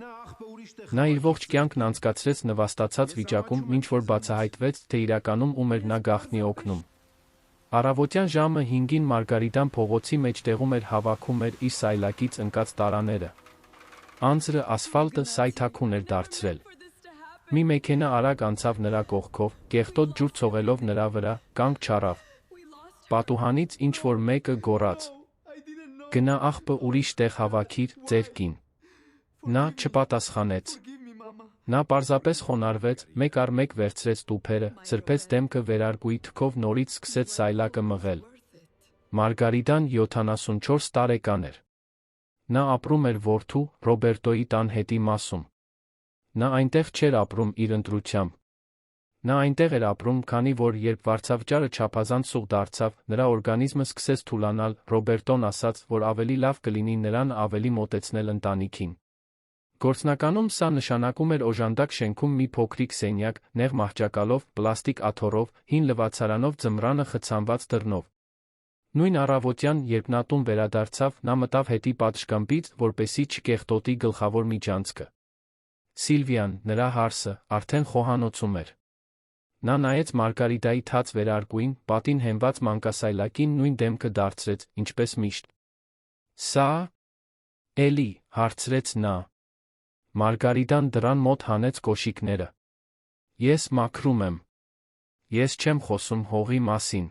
Նա իր ողջ կյանքն անցկացրեց նվաստացած վիճակում, մինչ որ բացահայտվեց, թե իրականում ում էր նա գաղտնի օգնում։ Առավոտյան ժամը 5-ին Մարգարիտան փողոցի մեջտեղում էր հավաքում իր սայլակից ընկած տարաները։ Անձրը, ասֆալտը սայթաքուն էր դարձրել։ Մի մեքենա արագ անցավ նրա կողքով, կեղտոտ ջուր ցողելով նրա վրա, կանգ չառավ։ Պատուհանից ինչ-որ մեկը գոռաց. «Գնա աղբը ուրիշ տեղ հավաքիր, ձեր կին»։ Նա չպատասխանեց։ Նա պարզապես խոնարհվեց, մեկ առ մեկ վերցրեց տուփերը, սրբեց դեմքը վերարկուի թքով, նորից սկսեց սայլակը մղել։ Մարգարիտան 74 տարեկան էր։ Նա ապրում էր որդու, Ռոբերտոյի տան հետի մասում։ Նա այնտեղ չէր ապրում իր ընտրությամբ։ Նա այնտեղ էր ապրում, քանի որ երբ վարձավճարը չափազանց սուղ դարձավ, նրա օրգանիզմը սկսեց թուլանալ, Ռոբերտոն ասաց, որ ավելի լավ կլինի նրան ավելի մոտեցնել ընտանիքին։ Գործնականում սա նշանակում էր օժանդակ շենքում մի փոքրիկ սենյակ, նեղ մահճակալով, պլաստիկ աթոռով, հին լվացարանով, ձմռանը խցանված դռնով։ Նույն առավոտյան, երբ նա տուն վերադարձավ, նա մտավ հետի պատշգամբից, որպեսզի չկեղտոտի գլխավոր միջանցքը։ Սիլվիան, նրա հարսը, արդեն խոհանոցում էր։ Նա նայեց Մարգարիտայի թաց վերարկուին, պատին հենված մանկասայլակին, նույն դեմքը դարձրեց, ինչպես միշտ։ «Սա՞, էլի», հարցրեց նա։ Մարգարիտան դռան մոտ հանեց կոշիկները։ «Ես մաքրում եմ։ Ես չեմ խոսում հողի մասին։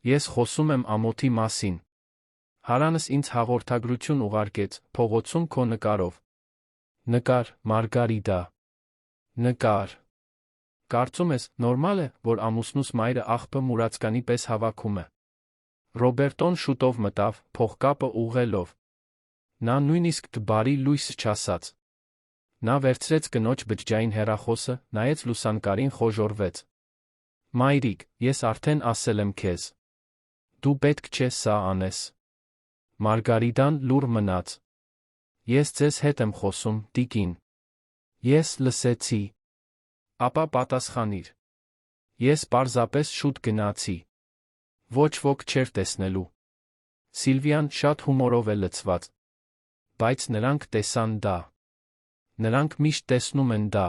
Ես խոսում եմ ամոթի մասին։ Հարանս ինձ հաղորդագրություն ուղարկեց, փողոցում քո նկարով»։ «Նկար, Մարգարիտա։ Նկար։ Կարծում ես, նորմալ է, որ ամուսնուս մայրը աղբը մուրացկանի պես հավաքում է»։ Ռոբերտոն շուտով մտավ, փողկապը ուղղելով։ Նա նույնիսկ բարի լույս չասաց։ Նա վերցրեց կնոջ բջջային հեռախոսը, նայեց լուսանկարին, խոժոռվեց։ «Մայրիկ, ես արդեն ասել եմ քեզ։ Դու պետք չէ սա անես»։ Մարգարիտան լուռ մնաց։ «Ես ձեզ հետ եմ խոսում, տիկին։ Ես լսեցի»։ «Ապա պատասխանիր»։ «Ես պարզապես շուտ գնացի։ Ոչ ոք չէր տեսնելու»։ Սիլվիան շատ հումորով է լցված։ Բայց նրանք տեսան դա։ Նրանք միշտ տեսնում են դա։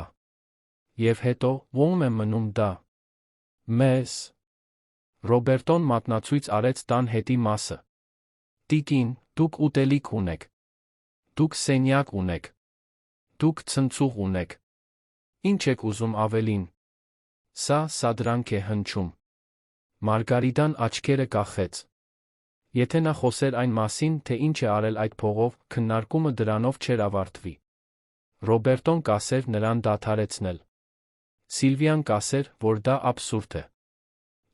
Եվ հետո, ո՞ւմ է մնում դա։ Մեզ։ Ռոբերտոն մատնացույց արեց տան հետի մասը։ «Տիկին, դուք ուտելիք ունեք։ Դուք սենյակ ունեք։ Դուք ցնցուղ ունեք։ Ինչ եք ուզում ավելին։ Սա դրանք է հնչում»։ Մարգարիտան աչքերը կախեց։ Եթե նա խոսեր այն մասին, թե ինչ է արել այդ փողով, քննարկումը դրանով չէր ավարտվի։ Ռոբերտոն կասեր նրան դադարեցնել։ Սիլվիան կասեր, որ դա աբսուրդ է։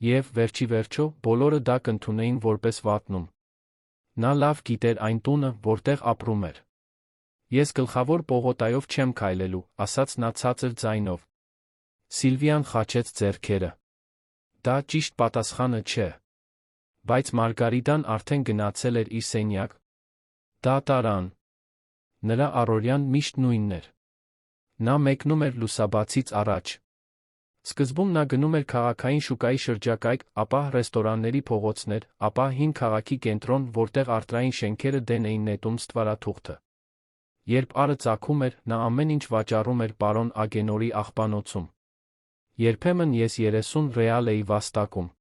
Եվ, վերջիվերջո, բոլորը դա կընդունեին որպես վատնում։ Նա լավ գիտեր այն տունը, որտեղ ապրում էր։ «Ես գլխավոր պողոտայով չեմ քայլելու», ասաց նա ցածր ձայնով։ Սիլվիան խաչեց ձեռքերը։ Դա ճիշտ պատասխանը չէ։ Բայց Մարգարիտան արդեն գնացել էր իր սենյակ։ Դատարան։ Նրա առօրյան միշտ նույնն էր։ Նա մեկնում էր լուսաբացից առաջ։ Սկզբում նա գնում էր քաղաքային շուկայի շրջակայք, ապա ռեստորանների փողոցներ, ապա հին քաղաքի կենտրոն, որտեղ առտրային շենքերը դեն էին նետում ստվարաթուղթը։ Երբ առը ծագում էր, նա ամեն ինչ վաճառում էր պարոն Ագենորի աղբանոցում։ Երբեմն ես 30 ռեալ էի վաստակում։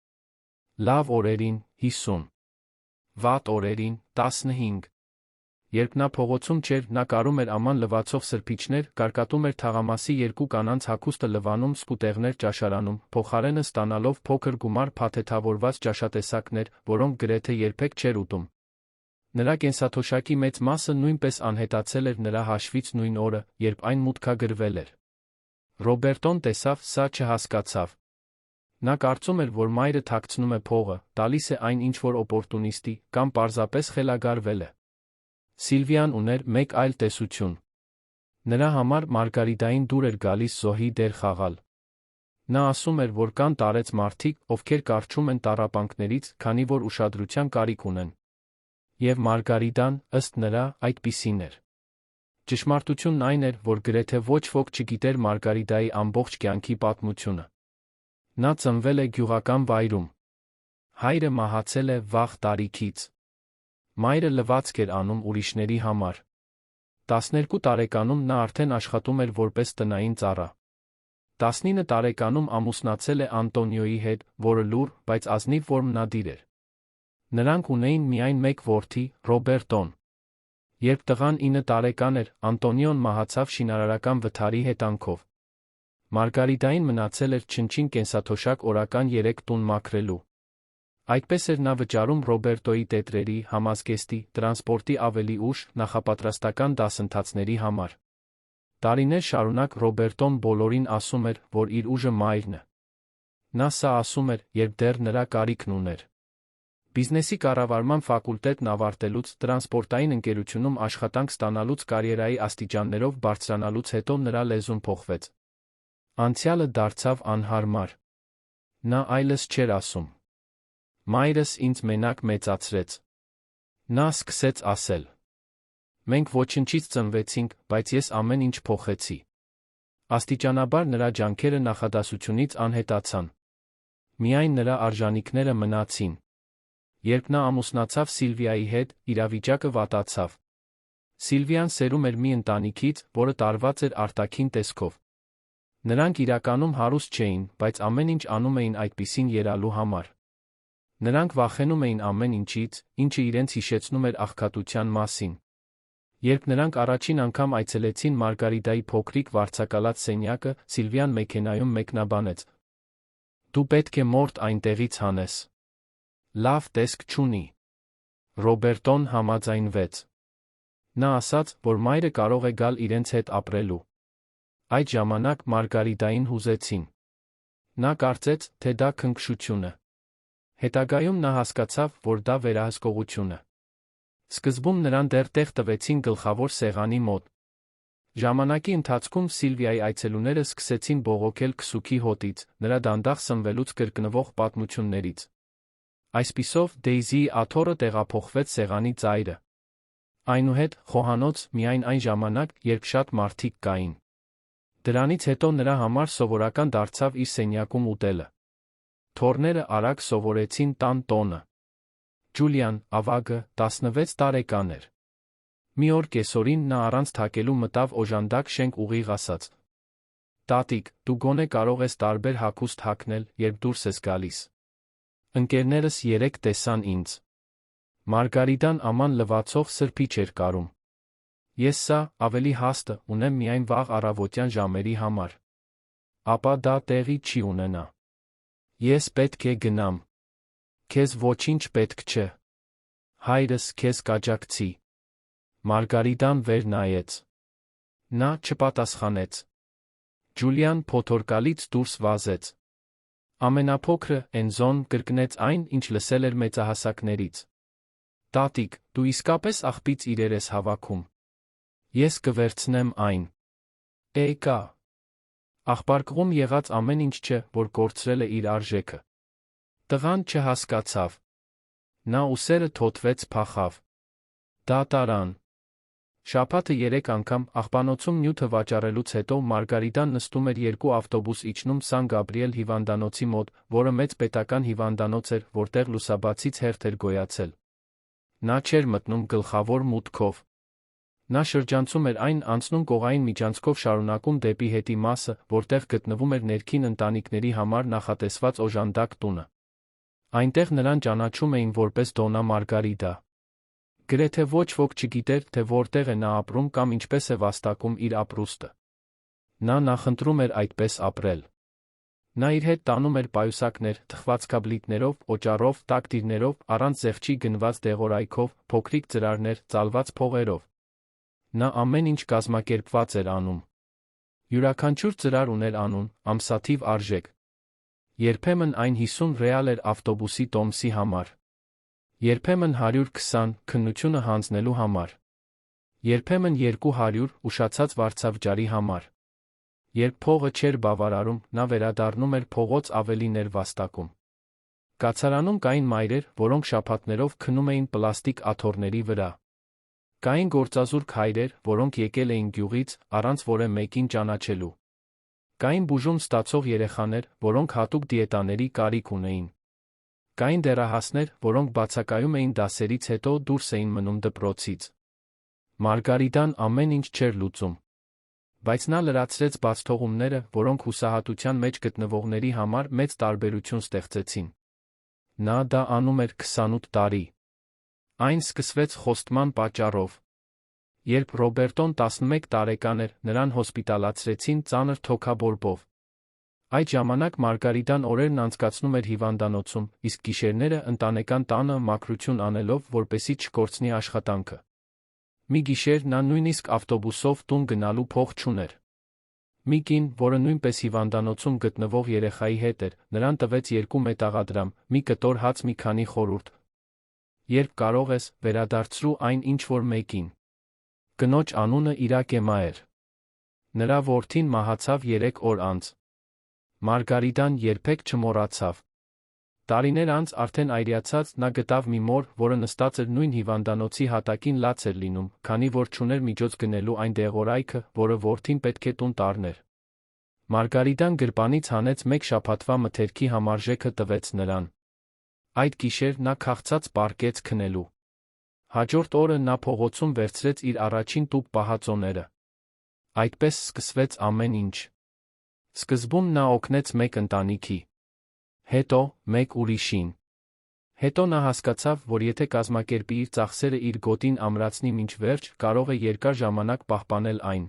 Լավ օրերին 50։ Վատ օրերին 15։ Երբ նա փողոցում չէր, նա կարում էր աման լվացող սրբիչներ, կարկատում էր թաղամասի երկու կանանց հագուստը լվանում, սկուտեղներ ճաշարանում, փոխարենը ստանալով փոքր գումար փաթեթավորված ճաշատեսակներ, որոնք գրեթե երբեք չէր ուտում։ Նրա կենսաթոշակի մեծ մասը նույնպես անհետացել էր նրա հաշվից նույն օրը, երբ այն մուտքագրվել էր։ Ռոբերտոն տեսավ սա, չհասկացավ։ Նա կարծում էր, որ մայրը թաքցնում է փողը, տալիս է այն ինչ-որ օպորտունիստի, կամ պարզապես խելագարվել է։ Սիլվիան ուներ մեկ այլ տեսություն։ Նրա համար Մարգարիտային դուր էր գալիս զոհի դեր խաղալ։ Նա ասում էր, որ կան տարեց մարդիկ, ովքեր կառչում են տառապանքներից, քանի որ ուշադրության կարիք ունեն։ Եվ Մարգարիտան, ըստ նրա, այդպիսին էր։ Ճշմարտությունն այն էր, որ գրեթե ոչ ոք չգիտեր Մարգարիտայի ամբողջ կյանքի պատմությունը։ Նա ծնվել է գյուղական վայրում։ Հայրը մահացել է վաղ տարիքից։ Մայրը լվացք էր անում ուրիշների համար։ 12 տարեկանում նա արդեն աշխատում էր որպես տնային ծառա։ 19 տարեկանում ամուսնացել է Անտոնիոյի հետ, որը լուռ, բայց ազնիվ որմնադիր էր։ Նրանք ունեին միայն մեկ որդի՝ Ռոբերտոն։ Երբ տղան 9 տարեկան էր, Անտոնիոն մահացավ շինարարական վթարի հետանքով։ Մարգարիտային մնացել էր չնչին կենսաթոշակ օրական 3 տուն մաքրելու։ Այդպես էր նա վճարում Ռոբերտոյի տետրերի, համազգեստի, տրանսպորտի ավելի ուշ, նախապատրաստական դասընթացների համար։ Տարիներ շարունակ Ռոբերտոն բոլորին ասում էր, որ իր ուժը մայրն է։ Նա սա ասում էր, երբ դեռ նրա կարիքն ուներ։ Բիզնեսի կառավարման ֆակուլտետն ավարտելուց, տրանսպորտային ընկերությունում աշխատանք ստանալուց, կարիերայի աստիճաններով բարձրանալուց հետո նրա լեզուն փոխվեց։ Անցյալը դարձավ անհարմար։ Նա այլս չէր ասում։ Մայրս ինձ մենակ մեծացրեց։ Նա սկսեց ասել. Մենք ոչնչից ծնվեցինք, բայց ես ամեն ինչ փոխեցի։ Աստիճանաբար նրա ջանքերը նախադասությունից անհետացան։ Միայն նրա արժանինքները մնացին։ Երբ նա ամուսնացավ Սիլվիայի հետ, իրավիճակը վատացավ։ Սիլվիան սերում էր մի ընտանիքից, որը տարված էր արտաքին տեսքով։ Նրանք իրականում հարուստ չէին, բայց ամեն ինչ անում էին այդպիսին երալու համար։ Նրանք վախենում էին ամեն ինչից, ինչը իրենց հիշեցնում էր աղքատության մասին։ Երբ նրանք առաջին անգամ այցելեցին Մարգարիտայի փոքրիկ վարձակալած սենյակը, Սիլվիան մեքենայում մեկնաբանեց. Դու պետք է մորթ այնտեղից հանես։ Լավ տեսք չունի։ Ռոբերտոն համաձայնվեց։ Նա ասաց, որ մայրը կարող է գալ իրենց հետ ապրելու։ Այդ ժամանակ Մարգարիտային հուզեցին։ Նա կարծեց, թե դա քնքշություն է։ Հետագայում նա հասկացավ, որ դա վերահսկողություն է։ Սկզբում նրան դեռ տեղ տվեցին գլխավոր սեղանի մոտ։ Ժամանակի ընթացքում Սիլվիայի այցելուները սկսեցին բողոքել քսուքի հոտից, նրա դանդաղ սնվելուց կրկնվող պատմություններից։ Այսպիսով, Դեյզիի աթոռը տեղափոխվեց սեղանի ծայրը։ Այնուհետ, խոհանոց, միայն այն ժամանակ, երբ շատ մարդիկ կային։ Դրանից հետո նրա համար սովորական դարձավ իր սենյակում ուտելը։ Թոռները արագ սովորեցին տան տոնը։ Ջուլիան, ավագը, 16 տարեկան էր։ Մի օր կեսօրին նա առանց թակելու մտավ օժանդակ շենք ուղիղ ասաց. Տատիկ, դու գոնե կարող ես տարբեր հագուստ հագնել, երբ դուրս ես գալիս։ Ընկերներս երեկ տեսան ինձ։ Մարգարիտան աման լվացող սրբիչ էր կարում։ Ես սա, ավելի հաստը, ունեմ միայն վաղ առավոտյան ժամերի համար։ Ապա դա տեղի չի ունենա։ Ես պետք է գնամ։ Քեզ ոչինչ պետք չէ։ Հայրս քեզ կաջակցի։ Մարգարիտան վեր նայեց։ Նա չպատասխանեց։ Ջուլիան փոթորկալից դուրս վազեց։ Ամենափոքրը, Էնզոն, կրկնեց այն, ինչ լսել էր մեծահասակներից։ Տատիկ, դու իսկապես աղբից իրեր ես հավաքում։ Ես կվերցնեմ այն։ Էկա։ Աղբարկղում եղած ամեն ինչ չէ, որ կորցրել է իր արժեքը։ Տղան չհասկացավ։ Նա ուսերը թոթվեց փախավ։ Դատարան։ Շաբաթը 3 անգամ, աղբանոցում նյութը վաճառելուց հետո Մարգարիտան նստում էր 2 ավտոբուս իջնում Սան Գաբրիել հիվանդանոցի մոտ, որը մեծ պետական հիվանդանոց էր, որտեղ լուսաբացից հերթ էր գոյացել։ Նա չէր մտնում գլխավոր մուտքով։ Նա շրջանցում էր այն, անցնում կողային միջանցքով շարունակում դեպի հետի մասը, որտեղ գտնվում էր ներքին ընտանիքների համար նախատեսված օժանդակ տունը։ Այնտեղ նրան ճանաչում էին որպես Դոնա Մարգարիտա։ Գրեթե ոչ ոք չգիտեր, թե որտեղ է նա ապրում կամ ինչպես է վաստակում իր ապրուստը։ Նա նախընտրում էր այդպես ապրել։ Նա իր հետ տանում էր պայուսակներ, թխվածքաբլիթներով, օճառով, տակտիրներով, առանց զեղչի գնված դեղորայքով, փոքրիկ ծրարներ, ծալված փողերով։ Նա ամեն ինչ կազմակերպված էր անում։ Յուրաքանչյուր ծրար ուներ անուն, ամսաթիվ արժեք։ Երբեմն այն 50 ռեալ էր ավտոբուսի տոմսի համար։ Երբեմն 120, քննությունը հանձնելու համար։ Երբեմն 200, ուշացած վարձավճարի համար։ Երբ փողը չէր բավարարում, նա վերադառնում էր փողոց ավելին էր վաստակում։ Կացարանում կային մայրեր, որոնք շաբաթներով քնում էին պլաստիկ աթոռների վրա։ Կային գործազուրկ հայրեր, որոնք եկել էին գյուղից, առանց որը մեկին ճանաչելու։ Կային բուժում ստացող երեխաներ, որոնք հատուկ դիետաների կարիք ունեին։ Կային դեռահասներ, որոնք բացակայում էին դասերից հետո դուրս էին մնում դպրոցից։ Մարգարիտան ամեն ինչ չէր լուծում։ Բայց նա լրացրեց բացթողումները, որոնք հուսահատության մեջ գտնվողների համար մեծ տարբերություն ստեղծեցին։ Նա դա անում էր 28 տարի։ Այն սկսվեց խոստման պատճառով։ Երբ Ռոբերտոն 11 տարեկան էր, նրան հոսպիտալացրեցին ծանր թոքաբորբով։ Այդ ժամանակ Մարգարիտան օրերն անցկացնում էր հիվանդանոցում, իսկ գիշերները ընտանեկան տանը մաքրություն անելով, որպեսզի չկորցնի աշխատանքը։ Մի գիշեր նա նույնիսկ ավտոբուսով տուն գնալու փող չուներ։ Մի կին, որը նույնպես հիվանդանոցում գտնվող երեխայի հետ էր, նրան տվեց 2 մետաղադրամ, մի կտոր հաց, մի քանի խորհուրդ։ Երբ կարող ես, վերադարձրու այն ինչ-որ մեկին։ Կնոջ անունը Իրակեմա էր։ Նրա որդին մահացավ 3 օր անց։ Մարգարիտան երբեք չմոռացավ։ Տարիներ անց արդեն այրացած նա գտավ մի մոր, որը նստած էր նույն հիվանդանոցի հատակին լաց էր լինում, քանի որ չուներ միջոց գնելու այն դեղորայքը, որը որդին պետք է տուն տառներ։ Մարգարիտան գրպանից հանեց 1 շաբաթվա մթերքի համարժեքը տվեց նրան։ Այդ գիշեր նա քաղցած պառկեց քնելու։ Հաջորդ օրը նա փողոցում վերցրեց իր առաջին տուփ պահածոները։ Այդպես սկսվեց ամեն ինչ։ Սկզբում նա օգնեց մեկ ընտանիքի, հետո մեկ ուրիշին։ Հետո նա հասկացավ, որ եթե կազմակերպի իր ծախսերը իր գոտին ամրացնի մինչ վերջ, կարող է երկար ժամանակ պահպանել այն։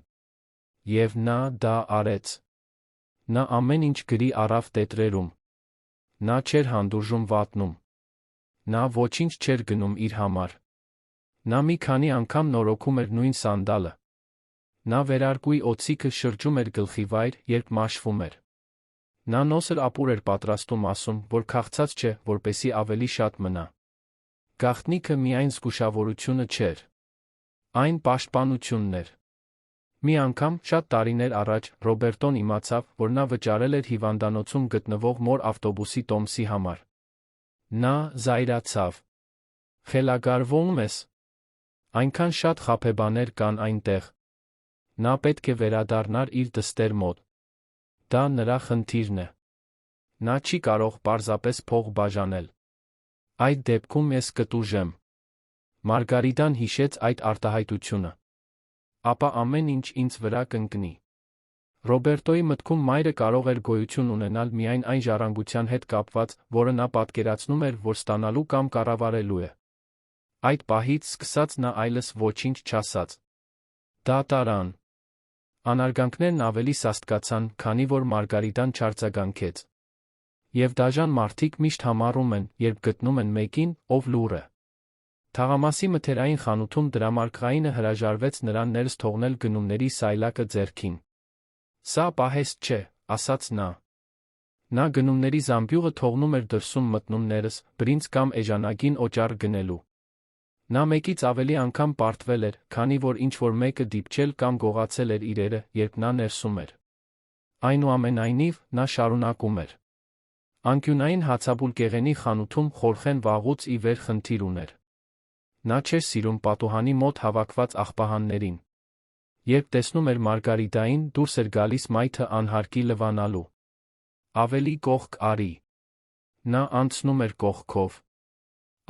Եվ նա դա արեց։ Նա ամեն ինչ գրի առավ տետրերում։ Նա չէր հանդուրժում վատնում։ Նա ոչինչ չէր գնում իր համար։ Նա մի քանի անգամ նորոգում էր նույն սանդալը։ Նա վերարկուի օձիքը շրջում էր գլխի վայր, երբ մաշվում էր։ Նա նոսր ապուր էր պատրաստում, ասում, որ քաղցած չէ, որպեսզի ավելի շատ մնա։ Գաղտնիքը միայն զգուշավորությունը չէր։ Այն պաշտպանությունն էր։ Մի անգամ, շատ տարիներ առաջ, Ռոբերտոն իմացավ, որ նա վճարել էր հիվանդանոցում գտնվող մոր ավտոբուսի տոմսի համար։ Նա զայրացավ։ Խելագարվում ես։ Այնքան շատ խաբեբաներ կան այնտեղ։ Նա պետք է վերադառնար իր դստեր մոտ։ Դա նրա խնդիրն է։ Նա չի կարող պարզապես փող բաժանել։ Այդ դեպքում ես կտուժեմ։ Մարգարիտան հիշեց այդ արտահայտությունը։ Ապա ամեն ինչ ինձ վրա կընկնի։ Ռոբերտոյի մտքում մայրը կարող էր գոյություն ունենալ միայն այն ժառանգության հետ կապված, որը նա պատկերացնում էր, որ ստանալու կամ կառավարելու է։ Այդ պահից սկսած նա այլս ոչինչ չասաց։ Դա տարան։ Անարգանքներն ավելի սաստկացան, քանի որ Մարգարիտան չարձագանքեց։ Եվ դաժան մարդիկ միշտ համառում են, երբ գտնում են մեկին, ով լուռ է։ Թաղամասի մթերային խանութում դրամարկղայինը հրաժարվեց նրան ներս թողնել գնումների սայլակը ձեռքին։ Սա պահեստ չէ, ասաց նա։ Նա գնումների զամբյուղը թողնում էր դրսում մտնում ներս, բրինձ կամ էժանագին օճառ գնելու։ Նա մեկից ավելի անգամ պարտվել էր, քանի որ ինչ-որ մեկը դիպչել կամ գողացել էր իրերը, երբ նա ներսում էր։ Այնուամենայնիվ, նա շարունակում էր։ Անկյունային հացաբուլկեղենի խանութում Խորխեն վաղուց ի վեր խնդիր ուներ։ Նա չէր սիրում պատուհանի մոտ հավաքված աղբահաններին։ Երբ տեսնում էր Մարգարիտային, դուրս էր գալիս մայթը անհարկի լվանալու։ Ավելի կողք արի։ Նա անցնում էր կողքով։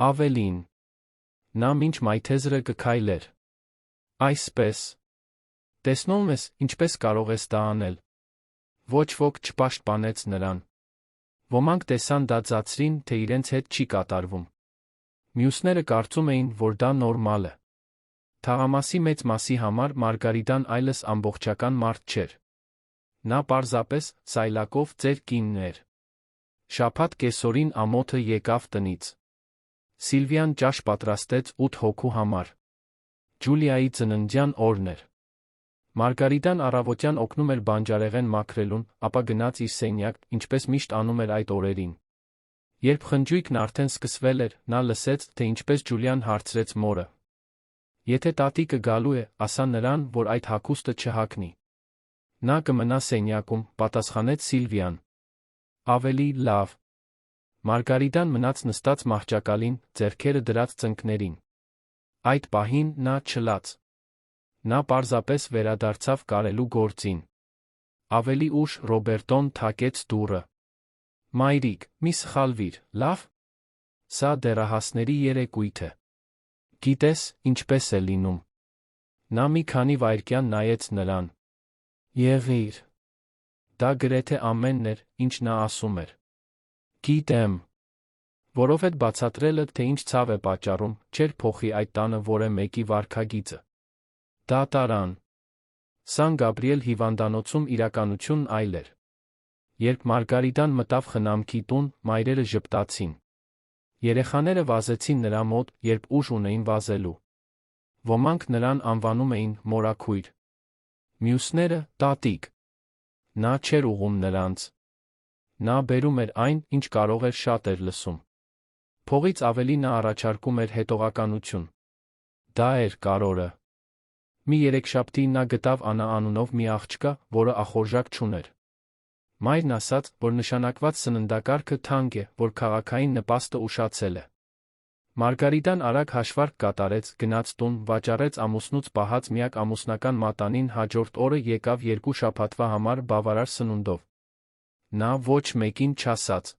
Ավելին։ Նա մինչ մայթեզրը կքայլեր։ Այսպես։ Տեսնում ես, ինչպես կարող ես դա անել։ Ոչ ոք չպաշտպանեց նրան։ Ոմանք տեսան դա ծածրին, թե իրենց հետ չի կատարվում։ Մյուսները կարծում էին, որ դա նորմալ է։ Թաղամասի մեծ մասի համար Մարգարիտան այլս ամբողջական մարդ չէր։ Նա պարզապես սայլակով ծեր կինն էր։ Շաբաթ կեսօրին ամոթը եկավ տնից։ Սիլվիան ճաշ պատրաստեց 8 հոգու համար։ Ջուլիայի ծննդյան օրն էր։ Մարգարիտան առավոտյան օգնում էր բանջարեղեն մաքրելուն, ապա գնաց իր սենյակ, ինչպես միշտ անում էր այդ օրերին։ Երբ խնջույքն արդեն սկսվել էր, նա լսեց, թե ինչպես Ջուլիան հարցրեց մորը։ Եթե տատիկը գալու է, ասա նրան, որ այդ հագուստը չհագնի։ Նա կմնա սենյակում, պատասխանեց Սիլվիան։ Ավելի լավ։ Մարգարիտան մնաց նստած մահճակալին, ձեռքերը դրած ծնկներին։ Այդ պահին նա չլաց։ Նա պարզապես վերադարձավ կարելու գործին։ Ավելի ուշ Ռոբերտոն թակեց դուռը։ Մայրիկ, մի սխալվիր, լավ։ Սա դեռահասների երեկույթ է։ Գիտես, ինչպես է լինում։ Նա մի քանի վայրկյան նայեց նրան։ Եղիր։ Դա գրեթե ամենն էր, ինչ նա ասում էր։ Գիտեմ։ Որովհետև բացատրելը, թե ինչ ցավ է պատճառում, չէր փոխի այդ տանը որևէ մեկի վարքագիծը։ Դատարան։ Սան Գաբրիել հիվանդանոցում իրականությունն այլ էր։ Երբ Մարգարիտան մտավ խնամքի տուն, մայրերը ժպտացին։ Երեխաները վազեցին նրա մոտ, երբ ուժ ունեին վազելու։ Ոմանք նրան անվանում էին մորաքույր։ Մյուսները՝ տատիկ։ Նա չէր ուղղում նրանց։ Նա բերում էր այն, ինչ կարող էր, շատ էր լսում։ Փողից ավելի նա առաջարկում էր հետողականություն։ Դա էր կարորը։ Մի երեքշաբթի նա գտավ Անա անունով մի աղջկա, որը ախորժակ չուներ։ Մայրն ասաց, որ նշանակված սննդակարգը թանկ է, որ քաղաքային նպաստը ուշացել է։ Մարգարիտան արագ հաշվարկ կատարեց, գնաց տուն, վաճառեց ամուսնուց պահած միակ ամուսնական մատանին, հաջորդ օրը եկավ 2 շաբաթվա համար բավարար սնունդով։ Նա ոչ մեկին չասաց։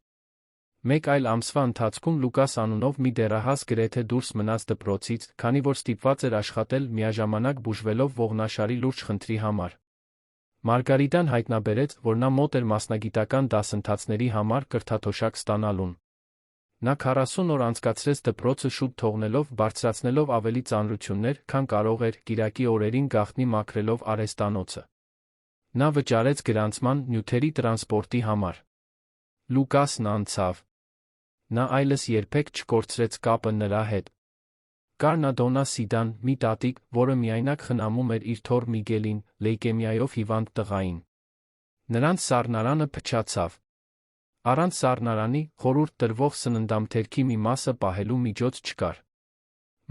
Մեկ այլ ամսվա ընթացքում Լուկաս անունով մի դեռահաս գրեթե դուրս մնաց դպրոցից, քանի որ ստիպված էր աշխատել միաժամանակ բուժվելով ողնաշարի լուրջ խնդրի համար։ Մարգարիտան հայտնաբերեց, որ նա մոտ էր մասնագիտական դասընթացների համար կրթաթոշակ ստանալուն։ Նա 40 օր անցկացրեց դպրոցը շուտ թողնելով, բարձրացնելով ավելի ծանրություններ, քան կարող էր, կիրակի օրերին գաղտնի մաքրելով արհեստանոցը։ Նա վճարեց գրանցման, նյութերի տրանսպորտի համար։ Լուկասն անցավ։ Նա այլս երբեք չկորցրեց կապը նրա հետ։ Կար Նադոնա Սիդան, մի տատիկ, որը միայնակ խնամում էր իր թոռ Միգելին, լեյկեմիայով հիվանդ տղային։ Նրանց սառնարանը փչացավ։ Առանց սառնարանի, խորհուրդ տրվող սննդամթերքի մի մասը պահելու միջոց չկար։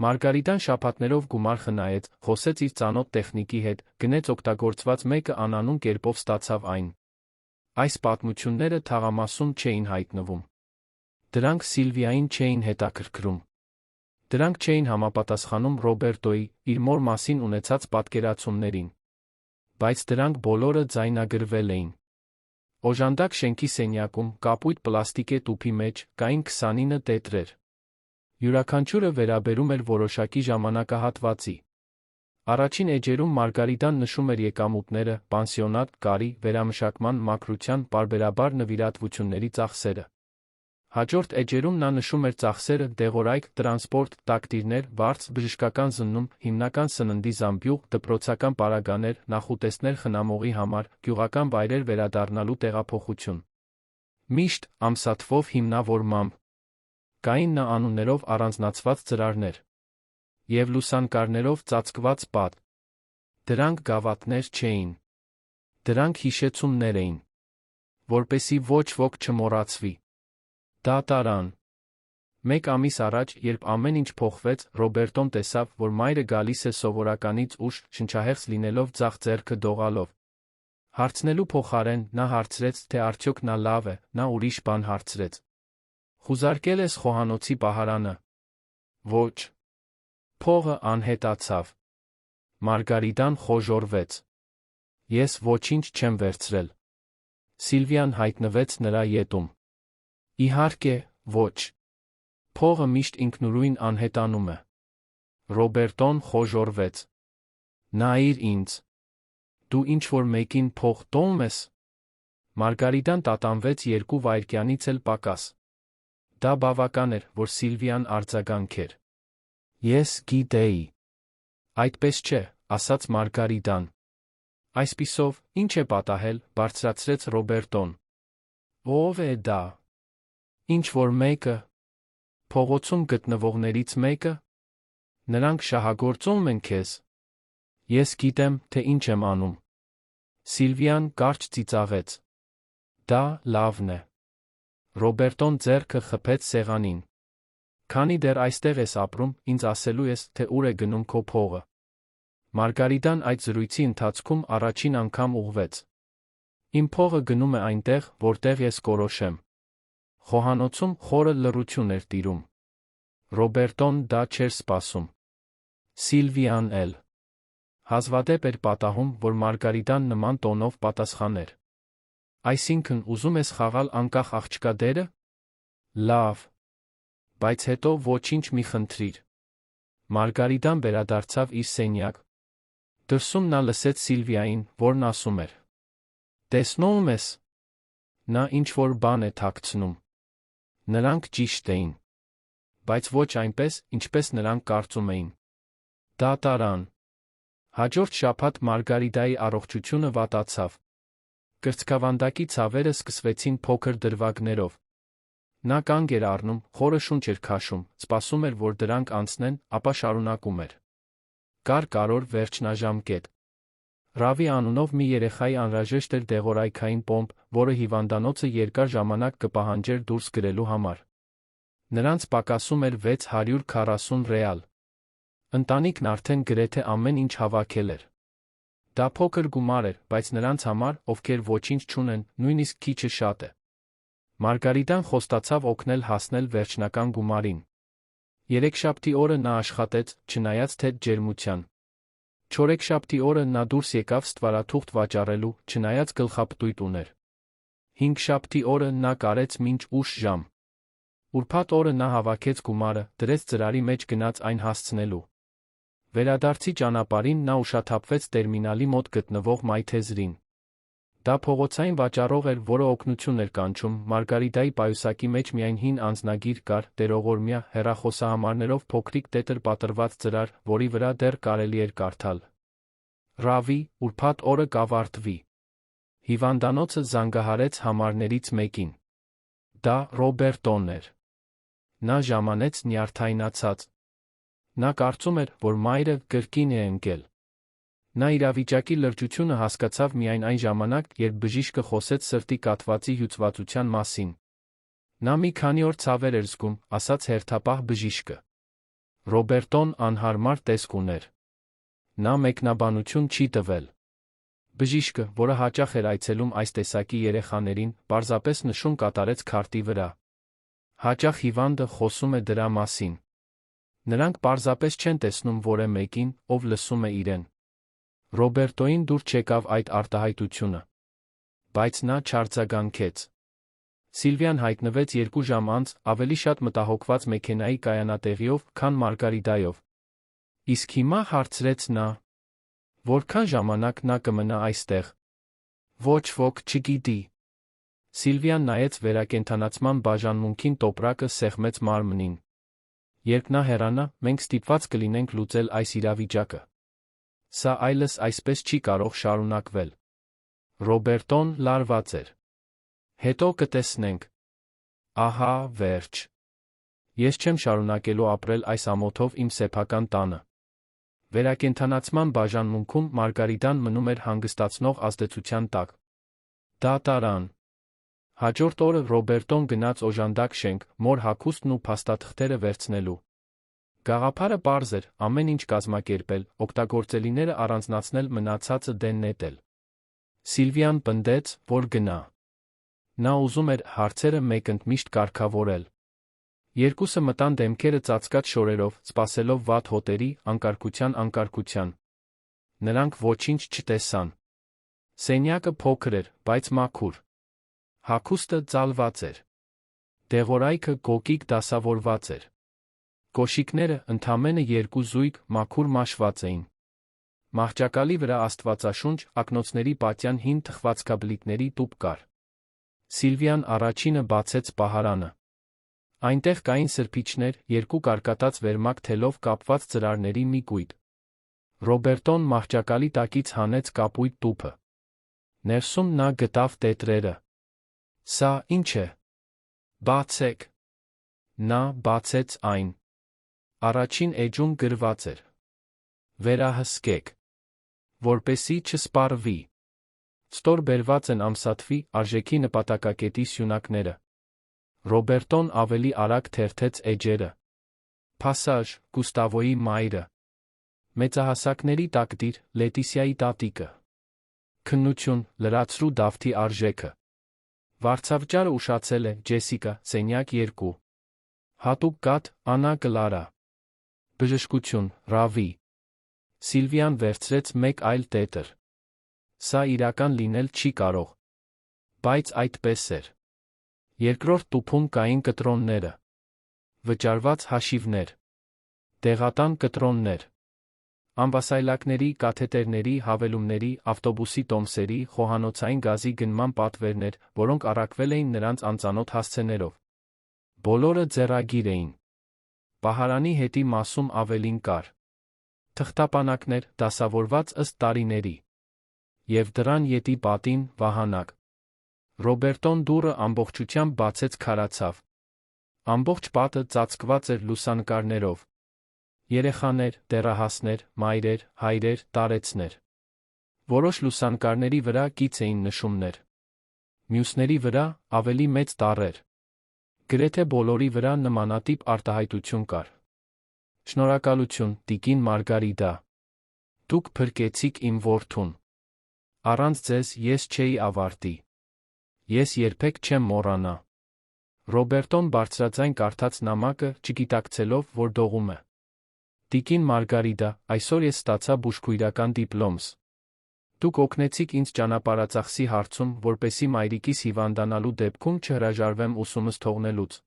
Մարգարիտան շաբաթներով գումար խնայեց, խոսեց իր ծանոթ տեխնիկի հետ, գնեց օգտագործված մեկը անանուն կերպով ստացավ այն։ Այս պատմությունները թաղամասում չէին հայտնվում։ Դրանք Սիլվիային չէին հետաքրքրում։ Դրանք չէին համապատասխանում Ռոբերտոյի, իր մոր մասին ունեցած պատկերացումներին։ Բայց դրանք բոլորը ձայնագրվել էին։ Օժանդակ շենքի սենյակում, կապույտ պլաստիկե տուփի մեջ, կային 29 տետրեր։ Յուրաքանչյուրը վերաբերում էր որոշակի ժամանակահատվածի։ Առաջին էջերում Մարգարիտան նշում էր եկամուտները, պանսիոնատ, կարի, վերամշակման, մաքրության, պարբերաբար նվիրատվությունների ծախսերը։ Հաջորդ էջերում նա նշում էր ծախսերը, դեղորայք, տրանսպորտ, տակտիրներ, վարձ, բժշկական զննում, հիմնական սննդի զամբյուղ, դպրոցական պարագաներ, նախուտեստներ խնամողի համար, գյուղական վայրեր վերադառնալու տեղափոխություն։ Միշտ ամսաթվով հիմնավորմամբ։ Կային նա անուններով առանձնացված ծրարներ և լուսանկարներով ծածկված պատ։ Դրանք գավաթներ չէին։ Դրանք հիշեցումներ էին, որպեսզի ոչ ոք չմոռացվի։ Դատարան։ Մեկ ամիս առաջ, երբ ամեն ինչ փոխվեց, Ռոբերտոն տեսավ, որ մայրը գալիս է սովորականից ուշ, շնչահեղձ լինելով ձախ ձեռքը դողալով։ Հարցնելու փոխարեն, նա հարցրեց, թե արդյոք նա լավ է, նա ուրիշ բան հարցրեց։ Խուզարկել ես խոհանոցի պահարանը։ Ոչ։ Փողը անհետացավ։ Մարգարիտան խոժոռվեց։ Ես ոչինչ չեմ վերցրել։ Սիլվիան հայտնվեց նրա ետում։ Իհարկե, ոչ։ Փողը միշտ ինքնուրույն անհետանում է։ Ռոբերտոն խոժոռվեց։ Նայիր ինձ։ Դու ինչ-որ մեկին փող տոում ես։ Մարգարիտան տատանվեց 2 վայրկյանից էլ պակաս։ Դա բավական էր, որ Սիլվիան արձագանքեր։ Ես գիտեի։ Այդպես չէ, ասաց Մարգարիտան։ Այսպիսով, ինչ է պատահել, բարձրացրեց Ռոբերտոն։ Ո՞վ է դա։ Ինչ-որ մեկը։ Փողոցում գտնվողներից մեկը։ Նրանք շահագործում են քեզ։ Ես գիտեմ, թե ինչ եմ անում։ Սիլվիան կարճ ծիծաղեց։ Դա լավն է։ Ռոբերտոն ձեռքը խփեց սեղանին։ Քանի դեռ այստեղ ես ապրում, ինձ ասելու ես, թե ուր է գնում քո փողը։ Մարգարիտան այդ զրույցի ընթացքում առաջին անգամ ուղղվեց։ Իմ փողը գնում է այնտեղ, որտեղ ես կորոշեմ։ Խոհանոցում խորը լռություն էր տիրում։ Ռոբերտոն դա չէր սպասում։ Սիլվիան էլ հազվադեպ էր պատահում, որ Մարգարիտան նման տոնով պատասխաներ։ Այսինքն, ուզում ես խաղալ անկախ աղջկա դերը։ Լավ։ Բայց հետո ոչինչ մի խնդրիր։ Մարգարիտան վերադարձավ իր սենյակ։ Դրսում նա լսեց Սիլվիային, որն ասում էր. «Տեսնում ես, նա ինչ-որ բան է թաքցնում»։ Նրանք ճիշտ էին։ Բայց ոչ այնպես, ինչպես նրանք կարծում էին։ Դա տարան։ Հաջորդ շաբաթ Մարգարիտայի առողջությունը վատացավ։ Կրծքավանդակի ցավերը սկսվեցին փոքր դրվագներով։ Նա կանգ էր առնում, խորը շունչ էր քաշում, սպասում էր, որ դրանք անցնեն, ապա շարունակում էր։ Կար կարևոր վերջնաժամկետ։ Ռավի անունով մի երեխայի անհրաժեշտ էր դեղորայքային պոմպ, որը հիվանդանոցը երկար ժամանակ կպահանջեր դուրս գրելու համար։ Նրանց պակասում էր 640 ռեալ։ Ընտանիքն արդեն գրեթե ամեն ինչ հավաքել էր։ Դա փոքր գումար էր, բայց նրանց համար, ովքեր ոչինչ չունեն, նույնիսկ քիչը շատ է։ Մարգարիտան խոստացավ օգնել հասնել վերջնական գումարին։ Երեքշաբթի օրը նա աշխատեց, չնայած թեթ ջերմության։ Չորեքշաբթի օրը նա դուրս եկավ ստվարաթուղթ վաճառելու, չնայած գլխապտույտ ուներ։ Հինգշաբթի օրը նա կարեց մինչ ուշ ժամ։ Ուրբաթ օրը նա հավաքեց գումարը, դրեց ծրարի մեջ գնաց այն հասցնելու։ Վերադարձի ճանապարհին նա ուշաթափվեց տերմինալի մոտ գտնվող մայթեզրին։ Դա փողոցային վաճառող էր, որը օգնություն էր կանչում։ Մարգարիտայի պայուսակի մեջ միայն հին անձնագիր կար, տերողորմյա, հեռախոսահամարներով փոքրիկ տետր պատրված ծրար, որի վրա դեռ կարելի էր կարդալ. Ռավի, ուրբաթ օրը կավարտվի։ Հիվանդանոցը զանգահարեց համարներից մեկին։ Դա Ռոբերտոն էր։ Նա ժամանեց նյարդայնացած։ Նա կարծում էր, որ մայրը կրկին է ընկել։ Նա իրավիճակի լրջությունը հասկացավ միայն այն ժամանակ, երբ բժիշկը խոսեց սրտի կաթվածի հյուծվածության մասին։ Նա մի քանի օր ցավեր էր զգում, ասաց հերթապահ բժիշկը։ Ռոբերտոն անհարմար տեսք ուներ։ Նա մեկնաբանություն չի տվել։ Բժիշկը, որը հաճախ էր այցելում այս տեսակի երեխաներին, պարզապես նշում կատարեց քարտի վրա։ Հաճախ հիվանդը խոսում է դրա մասին։ Նրանք պարզապես չեն տեսնում որևէ մեկին, ով լսում է իրեն։ Ռոբերտոին դուր չեկավ այդ արտահայտությունը։ Բայց նա չարձագանքեց։ Սիլվիան հայտնվեց 2 ժամ անց, ավելի շատ մտահոգված մեքենայի կայանատեղիով, քան Մարգարիտայով։ Իսկ հիմա հարցրեց նա. որքան ժամանակ նա կմնա այստեղ։ Ոչ ոք չգիտի։ Սիլվիան նայեց վերակենդանացման բաժանմունքին, տոպրակը սեղմեց մարմնին։ Երբ նա հեռանա, մենք ստիպված կլինենք լուծել այս իրավիճակը։ Սա այլս այսպես չի կարող շարունակվել։ Ռոբերտոն լարված էր։ Հետո կտեսնենք։ Ահա, վերջ։ Ես չեմ շարունակելու ապրել այս ամոթով իմ սեփական տանը։ Վերակենդանացման բաժանմունքում Մարգարիտան մնում էր հանգստացնող ազդեցության տակ։ Դա տարան։ Հաջորդ օրը Ռոբերտոն գնաց օժանդակ շենք, մոր հագուստն ու փաստաթղթերը վերցնելու։ Գաղափարը պարզ էր, ամեն ինչ կազմակերպել, օգտագործելիները առանձնացնել, մնացածը դեն նետել։ Սիլվիան պնդեց, որ գնա։ Նա ուզում էր հարցերը մեկընդմիշտ կարգավորել։ Երկուսը մտան դեմքերը ծածկած շորերով, սպասելով վատ հոտերի, անկարգության։ Նրանք ոչինչ չտեսան։ Սենյակը փոքր էր, բայց մաքուր։ Հագուստը ծալված էր։ Դեղորայքը գոգիկ դասավորված էր։ Կոշիկները ընդամենը 2 զույգ, մաքուր մաշված էին։ Մահճակալի վրա աստվածաշունչ, ակնոցների պատյան հին թխվածքաբլիթների տուփ կար։ Սիլվիան առաջինը բացեց պահարանը։ Այնտեղ կային սրբիչներ, 2 կարկատած վերմակ թելով կապված ծրարների մի կույտ։ Ռոբերտոն մահճակալի տակից հանեց կապույտ տուփը։ Ներսում նա գտավ տետրերը։ Սա ի՞նչ է։ Բացեք։ Նա բացեց այն։ Առաջին էջում գրված էր. Վերահսկեք, որպեսզի չսպառվի։ Ստոր բերված են ամսաթվի, արժեքի նպատակակետի սյունակները։ Ռոբերտոն ավելի արագ թերթեց էջերը։ Փասաժ, Գուստավոյի մայրը։ Մեծահասակների տակդիր, Լետիսիայի տատիկը։ Քննություն, լրացրու Դավթի արժեքը։ Վարձավճարը ուշացել է, Ջեսիկա, սենյակ 2։ Հատուկ կաթ, Աննա Կլարա։ Բժշկություն, Ռավի։ Սիլվիան վերցրեց մեկ այլ տետր։ Սա իրական լինել չի կարող։ Բայց այդպես էր։ Երկրորդ տուփում կային կտրոնները։ Վճարված հաշիվներ։ Դեղատան կտրոններ։ Ամբասայլակների, կաթետերների, հավելումների, ավտոբուսի տոմսերի, խոհանոցային գազի գնման պատվերներ, որոնք առաքվել էին նրանց անծանոթ հասցեներով։ Բոլորը ձեռագիր էին։ Պահարանի հետի մասում ավելին կար. թղթապանակներ, դասավորված ըստ տարիների։ Եվ դռան ետի պատին, վահանակ։ Ռոբերտոն դուռը ամբողջությամբ բացեց քարացավ։ Ամբողջ պատը ծածկված էր լուսանկարներով։ Երեխաներ, դեռահասներ, մայրեր, հայրեր, տարեցներ։ Որոշ լուսանկարների վրա կից էին նշումներ։ Մյուսների վրա ավելի մեծ տառեր։ Գրեթե բոլորի վրա նմանատիպ արտահայտություն կար. Շնորհակալություն, տիկին Մարգարիտա։ Դուք փրկեցիք իմ որդուն։ Առանց ձեզ ես չէի ավարտի։ Ես երբեք չեմ մոռանա։ Ռոբերտոն բարձրաձայն կարդաց նամակը, չգիտակցելով, որ դողում է։ Տիկին Մարգարիտա, այսօր ես ստացա բուժքույրական դիպլոմս։ Դուք օգնեցիք ինձ ճանապարհածախսի հարցում, որպեսզի մայրիկիս հիվանդանալու դեպքում չհրաժարվեմ ուսումս թողնելուց։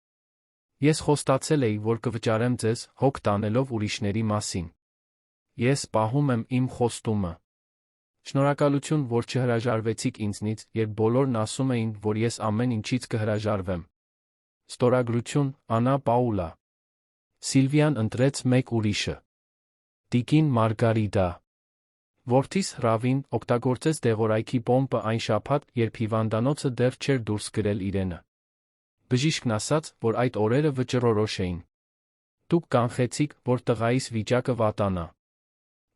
Ես խոստացել էի, որ կվճարեմ ձեզ, հոգ տանելով ուրիշների մասին։ Ես պահում եմ իմ խոստումը։ Շնորհակալություն, որ չհրաժարվեցիք ինձնից, երբ բոլորն ասում էին, որ ես ամեն ինչից կհրաժարվեմ։ Ստորագրություն, Աննա Պաուլա։ Սիլվիան ընտրեց մեկ ուրիշը։ Տիկին Մարգարիտա։ Որդիս Ռավին օգտագործեց դեղորայքի պոմպը այն շաբաթ, երբ հիվանդանոցը դեռ չէր դուրս գրել իրենը։ Բժիշկն ասաց, որ այդ օրերը վճռորոշ էին։ Դուք կանխեցիք, որ տղայիս վիճակը վատանա։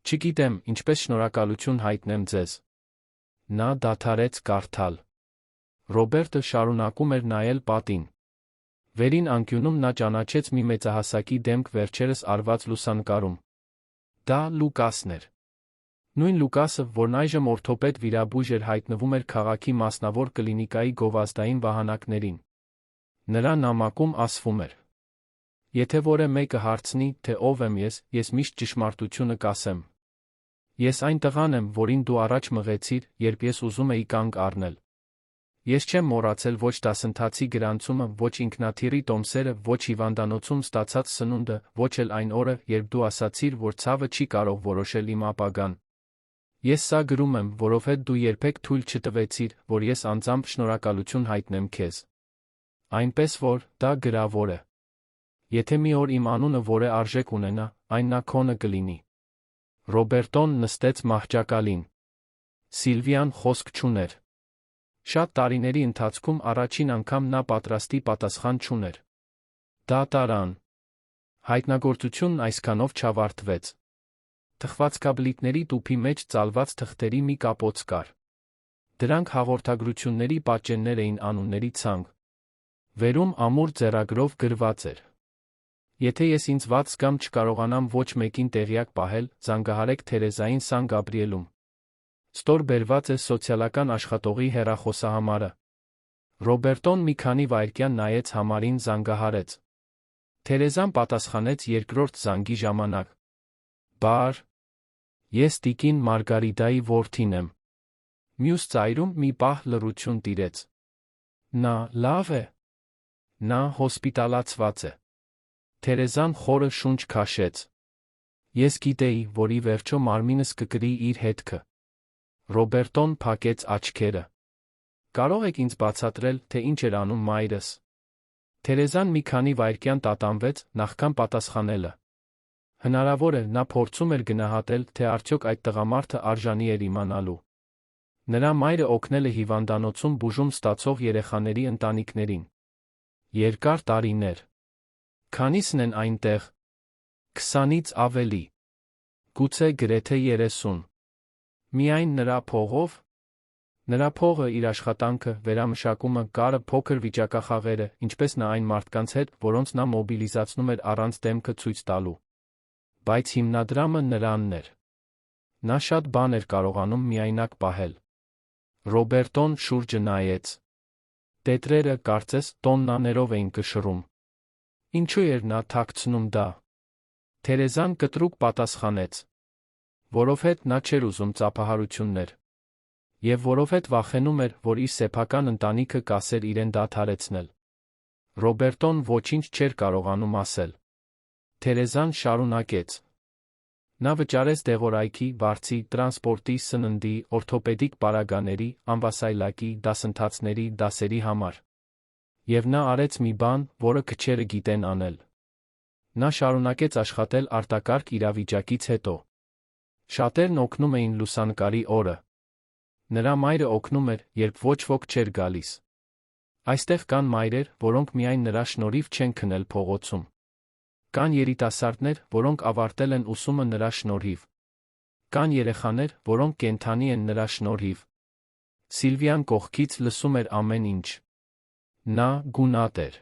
Չգիտեմ, ինչպես շնորհակալություն հայտնեմ ձեզ։ Նա դադարեց կարդալ։ Ռոբերտը շարունակում էր նայել պատին։ Վերին անկյունում նա ճանաչեց մի մեծահասակի դեմք վերջերս արված լուսանկարում։ Դա Լուկասն էր։ Նույն Լուկասը, որն այժմ օրթոպեդ վիրաբույժ էր, հայտնվում էր քաղաքի մասնավոր կլինիկայի գովազդային վահանակներին։ Նրա նամակում ասվում էր. Եթե որը մեկը հարցնի, թե ով եմ ես միշտ ճշմարտությունը կասեմ։ Ես այն տղան եմ, որին դու առաջ մղեցիր, երբ ես ուզում էի կանգ առնել։ Ես չեմ մոռացել ոչ դասընթացի գրանցումը, ոչ ինքնաթիռի տոմսերը, ոչ հիվանդանոցում ստացած սնունդը, ոչ էլ այն օրը, երբ դու ասացիր, որ ցավը չի կարող որոշել իմ ապագան։ Ես սա գրում եմ, որովհետև դու երբեք թույլ չտվեցիր, որ ես անձամբ շնորհակալություն հայտնեմ քեզ։ Այնպես որ, դա գրավոր է։ Եթե մի օր իմ անունը որե արժեք ունենա, այն նա քոնը կլինի։ Ռոբերտոն նստեց մահճակալին։ Սիլվիան խոսք չուներ։ Շատ տարիների ընթացքում առաջին անգամ նա պատրաստի պատասխան չուներ։ Դա տարան։ Հայտնագործությունն այսքանով չավարտվեց։ Թխվածքաբլիթների տուփի մեջ ծալված թղթերի մի կապոց կար։ Դրանք հաղորդագրությունների պատճեններ էին անունների ցանկ։ Վերում ամուր ձեռագրով գրված էր. Եթե ես ինձ վատ զգամ չկարողանամ ոչ մեկին տեղյակ պահել, զանգահարեք Թերեզային Սան Գաբրիելում։ Ստոր բերված է սոցիալական աշխատողի հեռախոսահամարը։ Ռոբերտոն մի քանի վայրկյան նայեց համարին, զանգահարեց։ Թերեզան պատասխանեց երկրորդ զանգի ժամանակ։ Բար։ Ես տիկին Մարգարիտայի որդին եմ։ Մյուս ծայրում մի պահ լռություն տիրեց։ Նա լավ է։ Նա հոսպիտալացված է։ Թերեզան խորը շունչ քաշեց։ Ես գիտեի, որ ի վերջո մարմինս կկրի իր հետքը։ Ռոբերտոն փակեց աչքերը։ Կարող եք ինձ բացատրել, թե ինչ էր անում մայրս։ Թերեզան մի քանի վայրկյան տատանվեց, նախքան պատասխանելը։ Հնարավոր է, նա փորձում էր գնահատել, թե արդյոք այդ տղամարդը արժանի էր իմանալու։ Նրա մայրը օգնել է հիվանդանոցում բուժում ստացող երեխաների ընտանիքներին։ Երկար տարիներ։ Քանիսն են այնտեղ։ 20-ից ավելի։ Գուցե գրեթե 30։ Միայն նրա փողով։ Նրա փողը, իր աշխատանքը, վերամշակումը, կարը, փոքր վիճակախաղերը, ինչպես նա այն մարդկանց հետ, որոնց նա մոբիլիզացնում էր առանց դեմքը ցույց տալու։ Բայց հիմնադրամը նրանն էր։ Նա շատ բան էր կարողանում միայնակ պահել։ Ռոբերտոն շուրջը նայեց։ Տետրերը, կարծես, տոննաներով էին կշռում։ Ինչու էր նա թաքցնում դա։ Թերեզան կտրուկ պատասխանեց. Որովհետև նա չէր ուզում ծափահարություններ։ Եվ որովհետև վախենում էր, որ իր սեփական ընտանիքը կասեր իրեն դադարեցնել։ Ռոբերտոն ոչինչ չէր կարողանում ասել։ Թերեզան շարունակեց. Նա վճարեց դեղորայքի, վարձի, տրանսպորտի, սննդի, օրթոպեդիկ պարագաների, ամբասայլակի, դասընթացների, դասերի համար։ Եվ նա արեց մի բան, որը քչերը գիտեն անել։ Նա շարունակեց աշխատել արտակարգ իրավիճակից հետո։ Շատերն օգնում էին լուսանկարի օրը։ Նրա մայրը օգնում էր, երբ ոչ ոք չէր գալիս։ Այստեղ կան մայրեր, որոնք միայն նրա շնորհիվ չեն քնել փողոցում։ Կան երիտասարդներ, որոնք ավարտել են ուսումը նրա շնորհիվ։ Կան երեխաներ, որոնք կենդանի են նրա շնորհիվ։ Սիլվիան կողքից լսում էր ամեն ինչ։ Նա գունատ էր։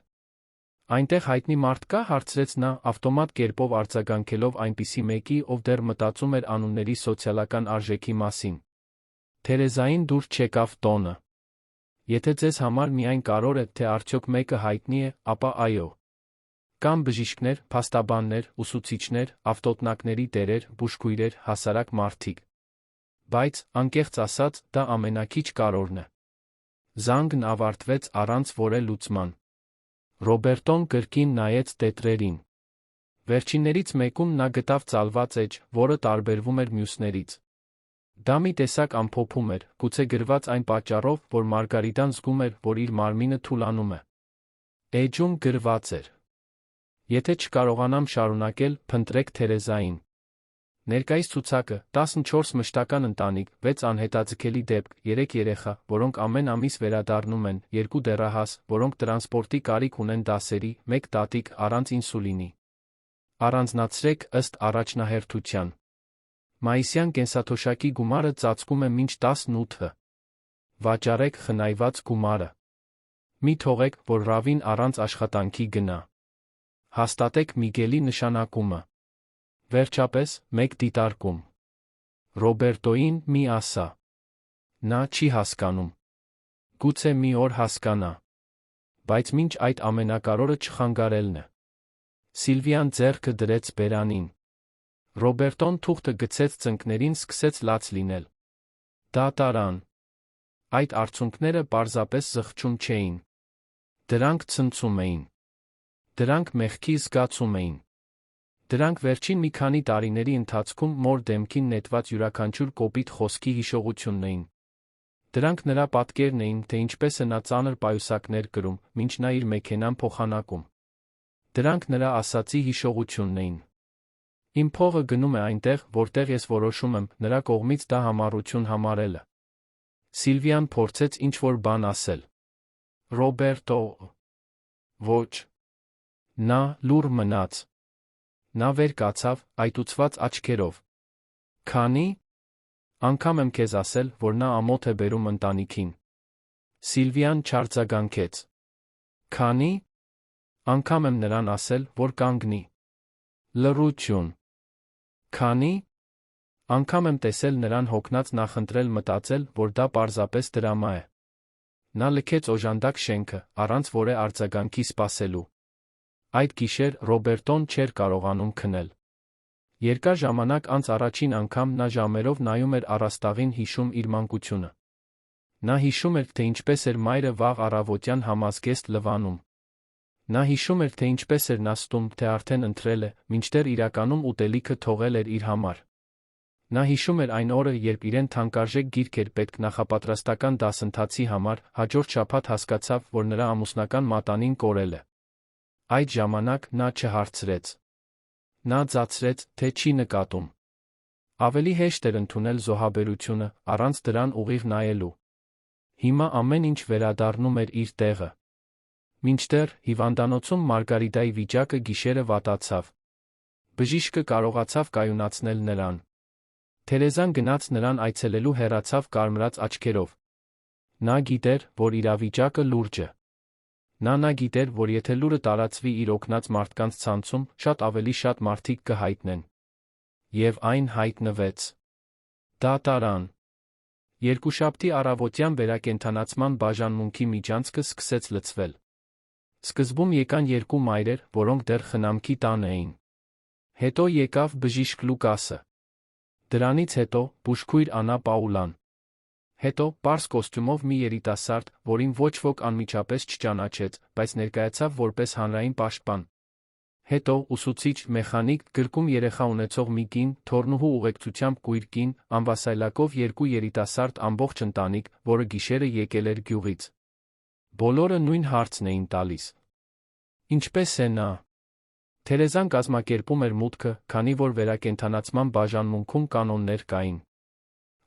Այնտեղ հայտնի մարդ կա, հարցրեց նա, ավտոմատ կերպով արձագանքելով այնպիսի մեկի, ով դեռ մտածում էր անունների սոցիալական արժեքի մասին։ Թերեզային դուր չեկավ տոնը։ Եթե ձեզ համար միայն կարևոր է, թե արդյոք մեկը հայտնի է, ապա այո։ Կան բժիշկներ, փաստաբաններ, ուսուցիչներ, ավտոտնակների տերեր, բուժքույրեր, հասարակ մարդիկ։ Բայց, անկեղծ ասած, դա ամենաքիչ կարևորն է։ Զանգն ավարտվեց առանց որե լուծման։ Ռոբերտոն կրկին նայեց տետրերին։ Վերջիններից մեկում նա գտավ ծալված էջ, որը տարբերվում էր մյուսներից։ Դա մի տեսակ ամփոփում էր, գուցե գրված այն պատճառով, որ Մարգարիտան զգում էր, որ իր մարմինը թուլանում է։ Էջում գրված էր. Եթե չկարողանամ շարունակել, փնտրեք Թերեզային։ Ներկայիս ցուցակը 14 մշտական ընտանիք, 6 անհետաձգելի դեպք, 3 երեխա, որոնք ամեն ամիս վերադառնում են, 2 դեռահաս, որոնք տրանսպորտի կարիք ունեն դասերի, 1 տատիկ առանց ինսուլինի։ Առանձնացրեք ըստ առաջնահերթության։ Մայիսյան կենսաթոշակի գումարը ծածկում է մինչ 18-ը։ Վաճառեք խնայված գումարը։ Մի թողեք, որ Ռավին առանց աշխատանքի գնա։ Հաստատեք Միգելի նշանակումը։ Վերջապես, մեկ դիտարկում։ Ռոբերտոին մի ասա։ Նա չի հասկանում։ Գուցե մի օր հասկանա։ Բայց մինչ այդ ամենակարևորը չխանգարելն է։ Սիլվիան ձեռքը դրեց բերանին։ Ռոբերտոն թուղթը գցեց ծնկներին, սկսեց լաց լինել։ Դա տարան։ Այդ արցունքները պարզապես զղջում չէին։ Դրանք ցնցում էին։ Դրանք մեղքի զգացում էին։ Դրանք վերջին մի քանի տարիների ընթացքում մոր դեմքին նետված յուրաքանչյուր կոպիտ խոսքի հիշողությունն էին։ Դրանք նրա պատկերն էին, թե ինչպես է նա ծանր պայուսակներ կրում, մինչ նա իր մեքենան փոխանակում։ Դրանք նրա ասացի հիշողությունն էին։ Իմ փողը գնում է այնտեղ, որտեղ ես որոշում եմ, նրա կողմից դա համառություն համարելը։ Սիլվիան փորձեց ինչ-որ բան ասել։ Ռոբերտո։ Ոչ։ Նա լուռ մնաց։ Նա վեր կացավ, այտուցված աչքերով։ Քանի՞։ Անգամ եմ քեզ ասել, որ նա ամոթ է բերում ընտանիքին։ Սիլվիան չարձագանքեց։ Քանի՞։ Անգամ եմ նրան ասել, որ կանգնի։ Լռություն։ Քանի՞։ Անգամ եմ տեսել նրան հոգնած նախընտրել մտածել, որ դա պարզապես դրամա է։ Նա լքեց օժանդակ շենքը, առանց որե արձագանքի սպասելու։ Այդ գիշեր Ռոբերտոն չէր կարողանում քնել։ Երկար ժամանակ անց առաջին անգամ նա ժամերով նայում էր առաստաղին, հիշում իր մանկությունը։ Նա հիշում էր, թե ինչպես էր մայրը վաղ առավոտյան համազգեստ լվանում։ Նա հիշում էր, թե ինչպես էր նա ստում, թե արդեն ընտրել է, մինչդեռ իրականում ուտելիքը թողել էր իր համար։ Նա հիշում էր այն օրը, երբ իրեն թանկարժեք գիրք էր պետք նախապատրաստական դասընթացի համար, հաջորդ շաբաթ հասկացավ, որ նրա ամուսնական մատանին կորել է։ Այդ ժամանակ նա չհարցրեց։ Նա ձացրեց, թե չի նկատում։ Ավելի հեշտ էր ընդունել զոհաբերությունը, առանց դրան ուղիղ նայելու։ Հիմա ամեն ինչ վերադառնում էր իր տեղը։ Մինչդեռ հիվանդանոցում Մարգարիտայի վիճակը գիշերը վատացավ։ Բժիշկը կարողացավ կայունացնել նրան։ Թերեզան գնաց նրան այցելելու հեռացավ կարմրած աչքերով։ Նա գիտեր, որ իրավիճակը լուրջ է։ Նա գիտեր, որ եթե լուրը տարածվի իր օգնած մարդկանց ցանցում, շատ ավելի շատ մարդիկ կհայտնեն։ Եվ այն հայտնվեց։ Դա տարան։ Երկուշաբթի առավոտյան վերակենդանացման բաժանմունքի միջանցքը սկսեց լցվել։ Սկզբում եկան 2 մայրեր, որոնք դեռ խնամքի տան էին։ Հետո եկավ բժիշկ Լուկասը։ Դրանից հետո բուժքույր Աննա Պաուլան։ Հետո պարզ կոստյումով մի երիտասարդ, որին ոչ ոք անմիջապես չճանաչեց, բայց ներկայացավ որպես հանրային պաշտպան։ Հետո ուսուցիչ, մեխանիկ, գրկում երեխա ունեցող մի կին, թոռնուհու ուղեկցությամբ կույր կին, անվասայլակով երկու երիտասարդ ամբողջ ընտանիք, որը գիշերը եկել էր գյուղից։ Բոլորը նույն հարցն էին տալիս. Ինչպե՞ս է նա։ Թերեզան կազմակերպում էր մուտքը, քանի որ վերակենդանացման բաժանմունքում կանոններ կային։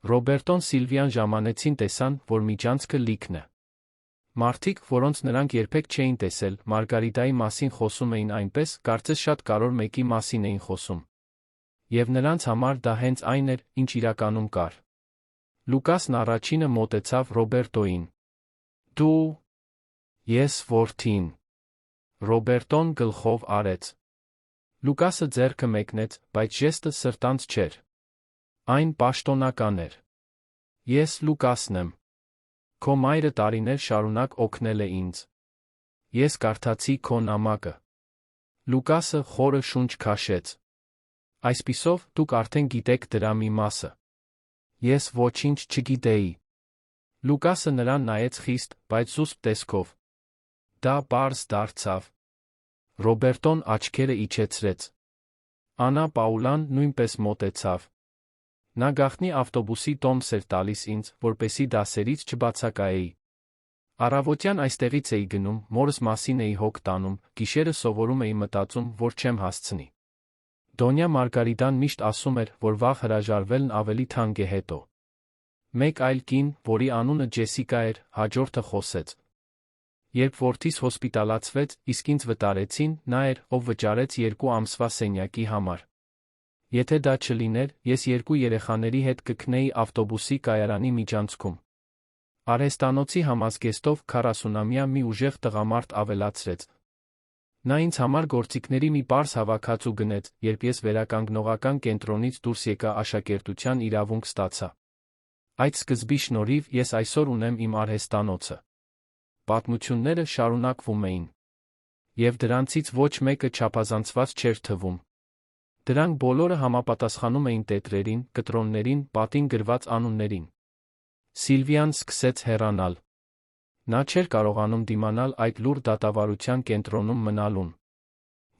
Ռոբերտոն Սիլվիան ժամանեցին տեսան, որ միջանցքը լիքն է։ Մարդիկ, որոնց նրանք երբեք չէին տեսել, Մարգարիտայի մասին խոսում էին այնպես, կարծես շատ կարևոր մեկի մասին էին խոսում։ Եվ նրանց համար դա հենց այն էր, ինչ իրականում կար։ Լուկասն առաջինը մոտեցավ Ռոբերտոին. Դու… Ես որդին։ Ռոբերտոն գլխով արեց։ Լուկասը ձեռքը մեկնեց, բայց ժեստը սրտանց չէր։ Այն պաշտոնական էր։ Ես Լուկասն եմ։ Քո մայրը տարիներ շարունակ օգնել է ինձ։ Ես կարդացի քո նամակը։ Լուկասը խորը շունչ քաշեց։ Այսպիսով, դուք արդեն գիտեք դրա մի մասը։ Ես ոչինչ չգիտեի։ Լուկասը նրան նայեց խիստ, բայց զուսպ տեսքով։ Դա պարզ դարձավ։ Ռոբերտոն աչքերը իջեցրեց։ Աննա Պաուլան նույնպես մոտեցավ։ Նա գաղտնի ավտոբուսի տոմս էր տալիս ինձ, որպեսզի դասերից չբացակայեի։ Առավոտյան այստեղից էի գնում, մորս մասին էի հոգ տանում, գիշերը սովորում էի մտածում, որ չեմ հասցնի։ Դոնյա Մարգարիտան միշտ ասում էր, որ վաղ հրաժարվելն ավելի թանկ է հետո։ Մեկ այլ կին, որի անունը Ջեսիկա էր, հաջորդը խոսեց։ Երբ որդիս հոսպիտալացվեց, իսկ ինձ վտարեցին, նա էր, ով վճարեց 2 ամսվա սենյակի համար։ Եթե դա չլիներ, ես 2 երեխաների հետ կքնեի ավտոբուսի կայարանի միջանցքում։ Արհեստանոցի համազգեստով 40-ամյա մի ուժեղ տղամարդ ավելացրեց. Նա ինձ համար գործիքների մի պարզ հավաքածու գնեց, երբ ես վերականգնողական կենտրոնից դուրս եկա աշակերտության իրավունք ստացա։ Այդ սկզբի շնորհիվ ես այսօր ունեմ իմ արհեստանոցը։ Պատմությունները շարունակվում էին։ Եվ դրանցից ոչ մեկը չափազանցված չէր թվում։ Դրանք բոլորը համապատասխանում էին տետրերին, կտրոններին, պատին գրված անուններին։ Սիլվիան սկսեց հեռանալ։ Նա չէր կարողանում դիմանալ այդ լուռ դատավարության կենտրոնում մնալուն։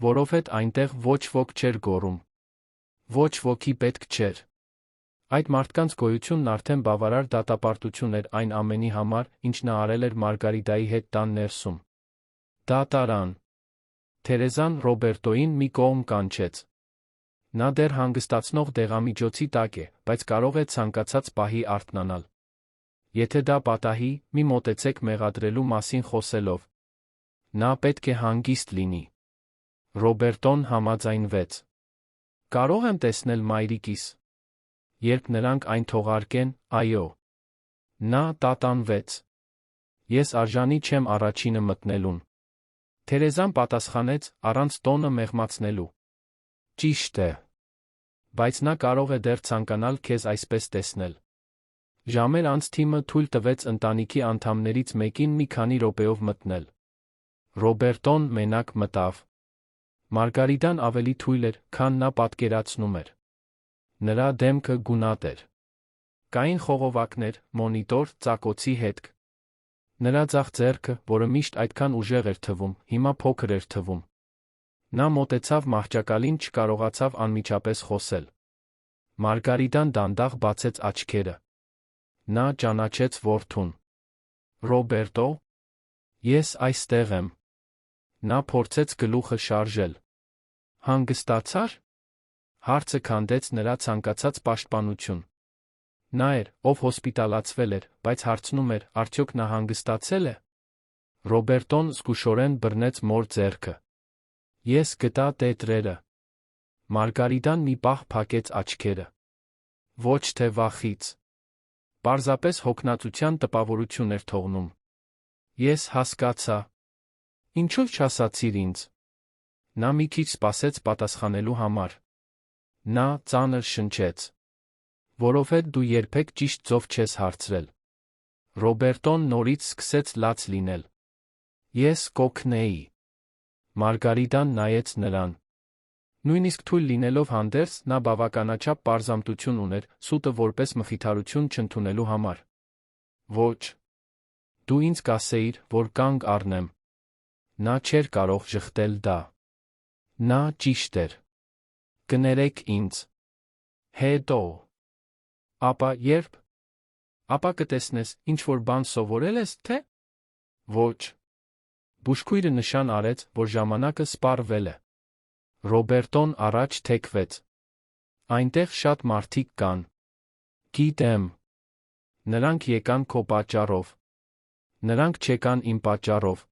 Որովհետև այնտեղ ոչ ոք չէր գոռում։ Ոչ ոքի պետք չէր։ Այդ մարդկանց գոյությունն արդեն բավարար դատապարտություն էր այն ամենի համար, ինչ նա արել էր Մարգարիտայի հետ տան ներսում։ Դատարան։ Թերեզան Ռոբերտոին մի կողմ կանչեց։ Նա դեռ հանգստացնող դեղամիջոցի տակ է, բայց կարող է ցանկացած պահի արթնանալ։ Եթե դա պատահի, մի մոտեցեք մեղադրելու մասին խոսելով։ Նա պետք է հանգիստ լինի։ Ռոբերտոն համաձայնվեց։ Կարող եմ տեսնել մայրիկիս։ Երբ նրանք այն թողարկեն, այո։ Նա տատանվեց։ Ես արժանի չեմ առաջինը մտնելուն։ Թերեզան պատասխանեց, առանց տոնը մեղմացնելու։ Ճիշտ է։ Բայց նա կարող է դեռ ցանկանալ քեզ այսպես տեսնել։ Ժամեր անց թիմը թույլ տվեց ընտանիքի անդամներից մեկին մի քանի րոպեով մտնել։ Ռոբերտոն մենակ մտավ։ Մարգարիտան ավելի թույլ էր, քան նա պատկերացնում էր։ Նրա դեմքը գունատ էր։ Կային խողովակներ, մոնիտոր, ծակոցի հետք։ Նրա ձախ ձեռքը, որը միշտ այդքան ուժեղ էր թվում, հիմա փոքր էր թվում։ Նա մոտեցավ մահճակալին, չկարողացավ անմիջապես խոսել։ Մարգարիտան դանդաղ բացեց աչքերը։ Նա ճանաչեց որդուն։ Ռոբերտո։ Ես այստեղ եմ։ Նա փորձեց գլուխը շարժել։ Հանգստացա՞ր։ Հարցը քանդեց նրա ցանկացած պաշտպանություն։ Նա էր, ով հոսպիտալացվել էր, բայց հարցնում էր, արդյոք նա հանգստացել է։ Ռոբերտոն զգուշորեն բռնեց մոր ձեռքը։ Ես գտա տետրերը։ Մարգարիտան մի պահ փակեց աչքերը։ Ոչ թե վախից։ Պարզապես հոգնածության տպավորություն էր թողնում։ Ես հասկացա։ Ինչու՞ չասացիր ինձ։ Նա մի քիչ սպասեց պատասխանելու համար։ Նա ծանր շնչեց։ Որովհետև դու երբեք ճիշտ ձով չես հարցրել։ Ռոբերտոն նորից սկսեց լաց լինել։ Ես կօգնեի։ Մարգարիտան նայեց նրան։ Նույնիսկ թույլ լինելով հանդերձ, նա բավականաչափ պարզամտություն ուներ, սուտը որպես մխիթարություն չընդունելու համար։ Ոչ։ Դու ինձ կասեիր, որ կանգ առնեմ։ Նա չէր կարող ժխտել դա։ Նա ճիշտ էր։ Կներեք ինձ։ Հետո։ Ապա երբ։ Ապա կտեսնես, ինչ-որ բան սովորել ես, թե։ Ոչ։ Բուժքույրը նշան արեց, որ ժամանակը սպառվել է։ Ռոբերտոն առաջ թեքվեց։ Այնտեղ շատ մարդիկ կան։ Գիտեմ։ Նրանք եկան քո պատճառով։ Նրանք չեկան իմ պատճառով։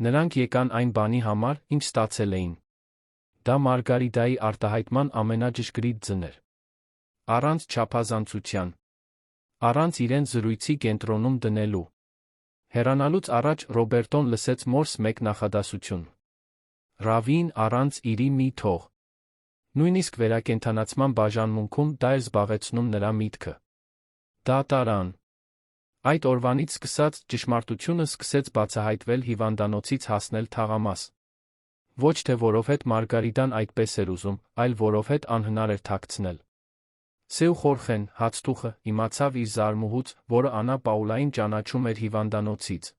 Նրանք եկան այն բանի համար, ինչ ստացել էին։ Դա Մարգարիտայի արտահայտման ամենաջշգրիտ ձն էր։ Առանց չափազանցության։ Առանց իրեն զրույցի կենտրոնում դնելու։ Հեռանալուց առաջ Ռոբերտոն լսեց մորս մեկ նախադասություն։ Ռավին առանց իրի մի թող։ Նույնիսկ վերակենդանացման բաժանմունքում դա էր զբաղեցնում նրա միտքը։ Դատարան։ Այդ օրվանից սկսած ճշմարտությունը սկսեց բացահայտվել հիվանդանոցից հասնել թաղամաս։ Ոչ թե որովհետ Մարգարիտան այդպես էր ուզում, այլ որովհետ անհնար էր թաքցնել։ Սեու Խորխեն, հացթուխը, իմացավ իր զարմուհուց, որը Աննա Պաուլային ճանաչում էր հիվանդանոցից։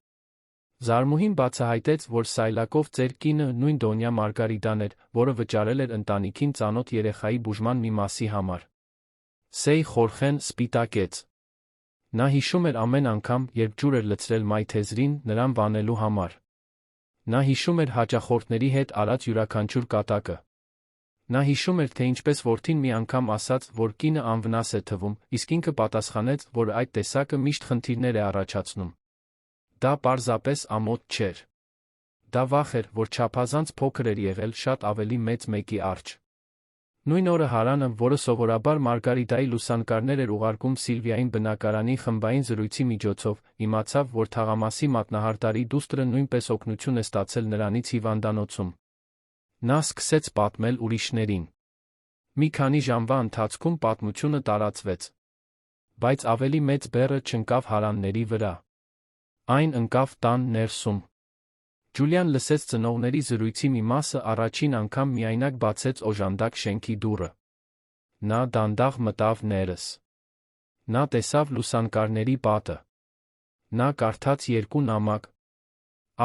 Զարմուհին բացահայտեց, որ Սայլակով ծեր կինը նույն Դոնյա Մարգարիտան էր, որը վճարել էր ընտանիքին ծանոթ երեխայի բուժման մի մասի համար։ Սեյ Խորխեն սպիտակեց։ Նա հիշում էր ամեն անգամ, երբ ջուր էր լցրել Մայթեզրին նրան վանելու համար։ Նա հիշում էր հաճախորդների հետ արած յուրաքանչյուր կատակը։ Նա հիշում էր, թե ինչպես որդին մի անգամ ասաց, որ կինը անվնաս է թվում, իսկ ինքը պատասխանեց, որ այդ տեսակը միշտ խնդիրներ է առաջացնում։ Դա պարզապես ամոթ չէր։ Դա վախ էր, որ չափազանց փոքր էր եղել շատ ավելի մեծ մեկի առջ։ Նույն օրը Հարանը, որը սովորաբար Մարգարիտայի լուսանկարներ էր ուղարկում Սիլվիային բնակարանի խմբային զրույցի միջոցով, իմացավ, որ թաղամասի մատնահարդարի դուստրը նույնպես օգնություն է ստացել նրանից հիվանդանոցում։ Նա սկսեց պատմել ուրիշներին։ Մի քանի ժամվա ընթացքում պատմությունը տարածվեց։ Բայց ավելի մեծ բեռը չընկավ Հարանների վրա։ Այն ընկավ տան ներսում։ Ջուլիան լսեց ծնողների զրույցի մի մասը առաջին անգամ միայնակ բացեց օժանդակ շենքի դուռը։ Նա դանդաղ մտավ ներս։ Նա տեսավ լուսանկարների պատը։ Նա կարդաց երկու նամակ։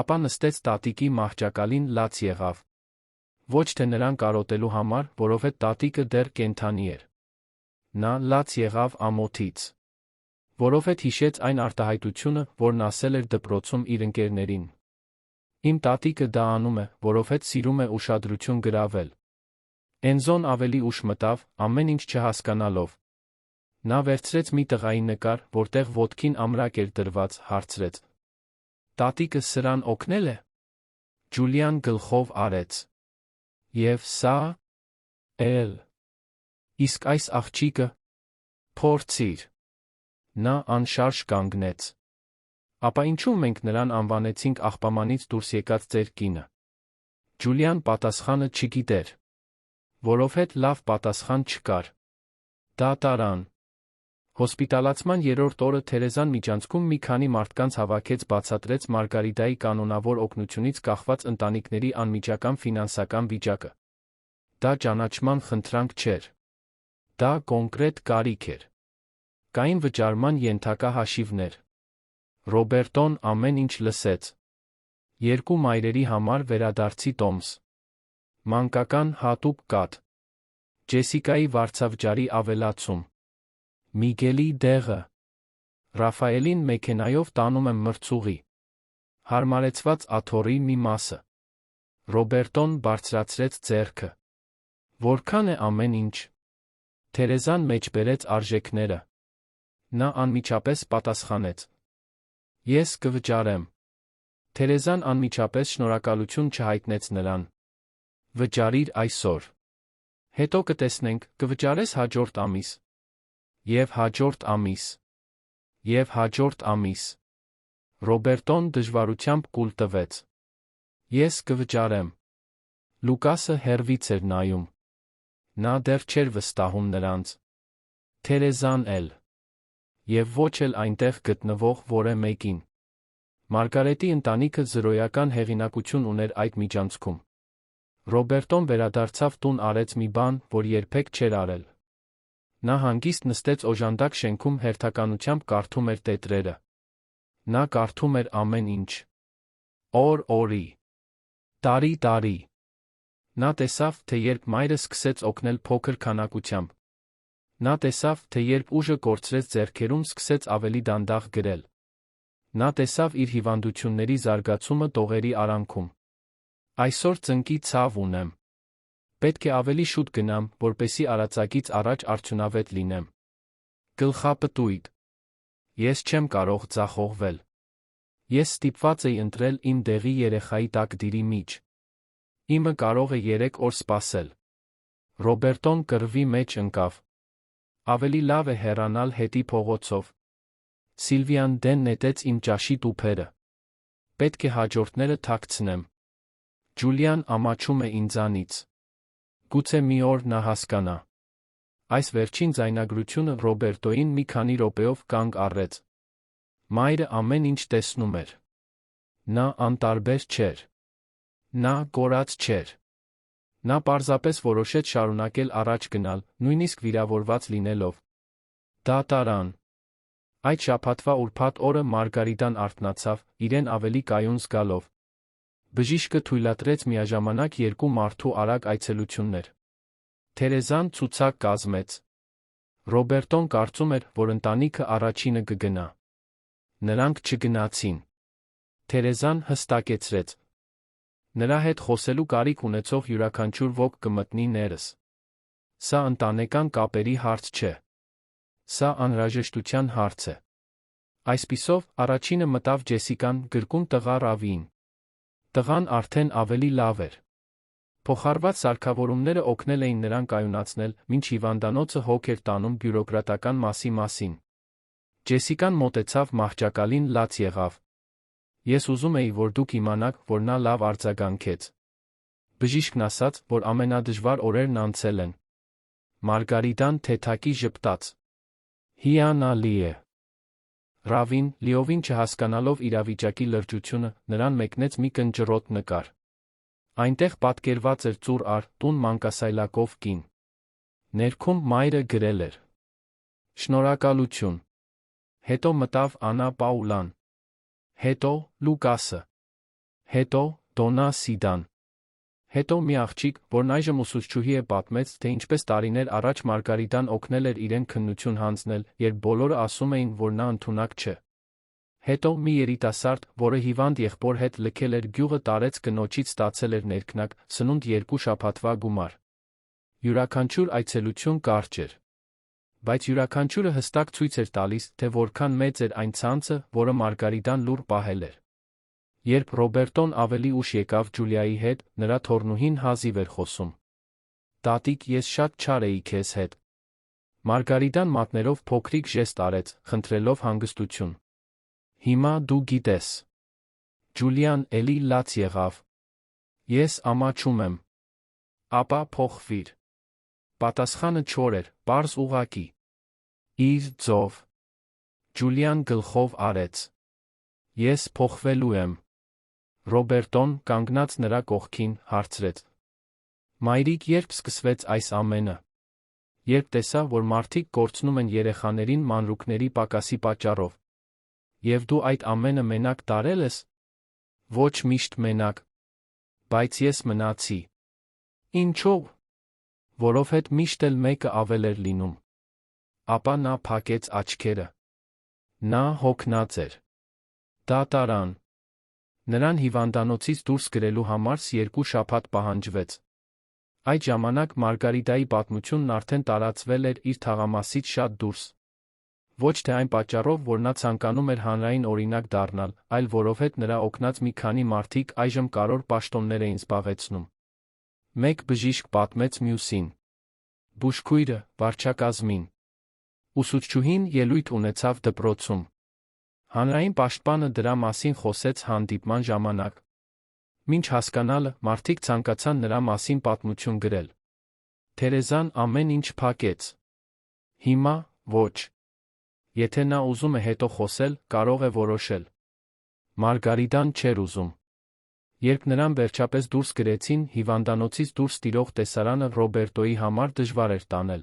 Ապա նստեց տատիկի մահճակալին լաց եղավ։ Ոչ թե նրան կարոտելու համար, որովհետև տատիկը դեռ կենդանի էր։ Նա լաց եղավ ամոթից։ Որովհետև հիշեց այն արտահայտությունը, որն ասել էր դպրոցում իր ընկերներին։ Իմ տատիկը դա անում է, որովհետև սիրում է ուշադրություն գրավել։ Էնզոն ավելի ուշ մտավ, ամեն ինչ չհասկանալով։ Նա վերցրեց մի տղայի նկար, որտեղ ոտքին ամրակ էր դրված, հարցրեց. Տատիկը սրան օգնել է։ Ջուլիան գլխով արեց։ Եվ սա։ Էլ։ Իսկ այս աղջիկը։ Փորձիր։ Նա անշարժ կանգնեց։ Ապա ինչու մենք նրան անվանեցինք աղբամանից դուրս եկած ծեր կինը։ Ջուլիան պատասխանը չգիտեր։ Որովհետև լավ պատասխան չկար։ Դատարան։ Հոսպիտալացման երրորդ օրը Թերեզան միջանցքում մի քանի մարդկանց հավաքեց, բացատրեց Մարգարիտայի կանոնավոր օգնությունից կախված ընտանիքների անմիջական ֆինանսական վիճակը։ Դա ճանաչման խնդրանք չէր։ Դա կոնկրետ կարիք էր։ Կային վճարման ենթակա հաշիվներ։ Ռոբերտոն ամեն ինչ լսեց։ Երկու մայրերի համար վերադարձի տոմս։ Մանկական հատուկ կաթ։ Ջեսիկայի վարձավճարի ավելացում։ Միգելի դեղը։ Ռաֆայելին մեքենայով տանում եմ մրցուղի։ Հարմարեցված աթոռի մի մասը։ Ռոբերտոն բարձրացրեց ձեռքը։ Որքան է ամեն ինչ։ Թերեզան մեջբերեց արժեքները։ Նա անմիջապես պատասխանեց. Ես կվճարեմ։ Թերեզան անմիջապես շնորհակալություն չհայտնեց նրան։ Վճարիր այսօր։ Հետո կտեսնենք, կվճարես հաջորդ ամիս։ Եվ հաջորդ ամիս։ Եվ հաջորդ ամիս։ Ռոբերտոն դժվարությամբ կուլ տվեց։ Ես կվճարեմ։ Լուկասը հեռվից էր նայում։ Նա դեռ չէր վստահում նրանց։ Թերեզան էլ։ Եվ ոչ էլ այնտեղ գտնվող որե մեկին։ Մարգարետի ընտանիքը զրոյական հեղինակություն ուներ այդ միջանցքում։ Ռոբերտոն վերադարձավ տուն, արեց մի բան, որ երբեք չէր արել։ Նա հանգիստ նստեց օժանդակ շենքում, հերթականությամբ կարդում էր տետրերը։ Նա կարդում էր ամեն ինչ։ Օր օրի։ Տարի տարի։ Նա տեսավ, թե երբ մայրը սկսեց օգնել փոքր քանակությամբ։ Նա տեսավ, թե երբ ուժը կորցրեց ձեռքերում, սկսեց ավելի դանդաղ գրել։ Նա տեսավ իր հիվանդությունների զարգացումը տողերի արանքում։ Այսօր ծնկի ցավ ունեմ։ Պետք է ավելի շուտ գնամ, որպեսզի արածակից առաջ արդյունավետ լինեմ։ Գլխապտույտ։ Ես չեմ կարող ձախողվել։ Ես ստիպված էի ընտրել իմ դեղի երեխայի տակդիրի միջ։ Իմը կարող է 3 օր սպասել։ Ռոբերտոն կռվի մեջ ընկավ։ Ավելի լավ է հեռանալ հետի փողոցով։ Սիլվիան դեն նետեց իմ ճաշի տուփերը։ Պետք է հաջորդները թաքցնեմ։ Ջուլիան ամաչում է ինձանից։ Գուցե մի օր նա հասկանա։ Այս վերջին ձայնագրությունը Ռոբերտոին մի քանի րոպեով կանգ առեց։ Մայրը ամեն ինչ տեսնում էր։ Նա անտարբեր չէր։ Նա կորած չէր։ Նա պարզապես որոշեց շարունակել առաջ գնալ, նույնիսկ վիրավորված լինելով։ Դատարան։ Այդ շաբաթվա ուրբաթ օրը Մարգարիտան արթնացավ, իրեն ավելի կայուն զգալով։ Բժիշկը թույլատրեց միաժամանակ 2 մարդու արագ այցելություններ։ Թերեզան ցուցակ կազմեց։ Ռոբերտոն կարծում էր, որ ընտանիքը առաջինը կգնա։ Նրանք չգնացին։ Թերեզան հստակեցրեց. նրա հետ խոսելու կարիք ունեցող յուրաքանչյուր ոք կմտնի ներս։ Սա ընտանեկան կապերի հարց չէ։ Սա անհրաժեշտության հարց է։ Այսպիսով, առաջինը մտավ Ջեսիկան, գրկում տղա Ռավիին։ Տղան արդեն ավելի լավ էր։ Փոխառված սարքավորումները օգնել էին նրան կայունացնել, մինչ հիվանդանոցը հոգ էր տանում բյուրոկրատական մասին։ Ջեսիկան մոտեցավ մահճակալին, լաց եղավ։ Ես ուզում էի, որ դուք իմանաք, որ նա լավ արձագանքեց։ Բժիշկն ասաց, որ ամենադժվար օրերն անցել են։ Մարգարիտան թեթակի ժպտաց։ Հիանալի է։ Ռավին, լիովին չհասկանալով իրավիճակի լրջությունը, նրան մեկնեց մի կնճռոտ նկար։ Այնտեղ պատկերված էր ծուռ տուն մանկասայլակով կին։ Ներքում մայրը գրել էր. Շնորհակալություն։ Հետո մտավ Անա Պաուլան։ Հետո Լուկասը։ Հետո Դոնա Սիդան։ Հետո մի աղջիկ, որն այժմ ուսուցչուհի է, պատմեց, թե ինչպես տարիներ առաջ Մարգարիտան օգնել էր իրեն քննություն հանձնել, երբ բոլորը ասում էին, որ նա ընդունակ չէ։ Հետո մի երիտասարդ, որը հիվանդ եղբոր հետ լքել էր գյուղը, տարեց կնոջից ստացել էր ներքնակ, սնունդ 2 շաբաթվա գումար։ Յուրաքանչյուր այցելություն կարճ էր։ Բայց յուրաքանչյուրը հստակ ցույց էր տալիս, թե որքան մեծ էր այն ցանցը, որը Մարգարիտան լուռ պահել էր։ Երբ Ռոբերտոն ավելի ուշ եկավ Ջուլիայի հետ, նրա թոռնուհին հազիվ էր խոսում։ Տատիկ, ես շատ չար էի քեզ հետ։ Մարգարիտան մատներով փոքրիկ ժեստ արեց, խնդրելով հանգստություն։ Հիմա դու գիտես։ Ջուլիան էլի լաց եղավ։ Ես ամաչում եմ։ Ապա փոխվիր։ Պատասխանը չոր էր, պարզ ուղղակի։ Իր ձով։ Ջուլիան գլխով արեց։ Ես փոխվելու եմ։ Ռոբերտոն, կանգնած նրա կողքին, հարցրեց. Մայրիկ, երբ սկսվեց այս ամենը։ Երբ տեսա, որ մարդիկ կորցնում են երեխաներին մանրուքների պակասի պատճառով։ Եվ դու այդ ամենը մենակ տարել ես։ Ոչ միշտ մենակ։ Բայց ես մնացի։ Ինչո՞վ։ Որովհետև միշտ էլ մեկը ավել էր լինում։ Ապա նա փակեց աչքերը։ Նա հոգնած էր։ Դատարան։ Նրան հիվանդանոցից դուրս գրելու համար 2 շաբաթ պահանջվեց։ Այդ ժամանակ Մարգարիտայի պատմությունն արդեն տարածվել էր իր թաղամասից շատ դուրս։ Ոչ թե այն պատճառով, որ նա ցանկանում էր հանրային օրինակ դառնալ, այլ որովհետև նրա օգնած մի քանի մարդիկ այժմ կարևոր պաշտոններ էին զբաղեցնում։ Մեկ բժիշկ պատմեց մյուսին։ Բուժքույրը՝ վարչակազմին։ Ուսուցչուհին ելույթ ունեցավ դպրոցում։ Հանրային պաշտպանը դրա մասին խոսեց հանդիպման ժամանակ։ Մինչ հասկանալը, մարդիկ ցանկացան նրա մասին պատմություն գրել։ Թերեզան ամեն ինչ փակեց։ Հիմա ոչ։ Եթե նա ուզում է հետո խոսել, կարող է որոշել։ Մարգարիտան չէր ուզում։ Երբ նրան վերջապես դուրս գրեցին, հիվանդանոցից դուրս տիրող տեսարանը Ռոբերտոյի համար դժվար էր տանել։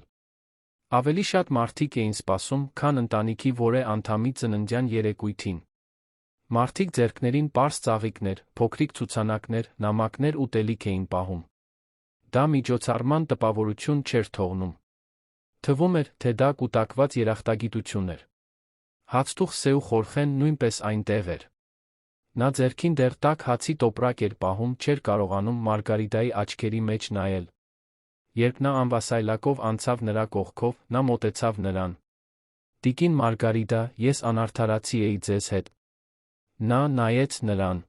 Ավելի շատ մարդիկ էին սպասում, քան ընտանիքի որևէ անդամի ծննդյան երեկույթին։ Մարդիկ ձեռքներին պարզ ծաղիկներ, փոքրիկ ցուցանակներ, նամակներ, ուտելիք էին պահում։ Դա միջոցառման տպավորություն չէր թողնում։ Թվում էր, թե դա կուտակված երախտագիտություն էր։ Հացթուխսը ու խորխեն նույնպես այնտեղ էր։ Նա ձեռքին դեռ տաք հացի տոպրակ էր պահում, չէր կարողանում Մարգարիտայի աչքերի մեջ նայել։ Երբ նա անվասայլակով անցավ նրա կողքով, նա մոտեցավ նրան։ «Տիկին Մարգարիտա, ես անարդարացի էի ձեզ հետ»։ Նա նայեց նրան։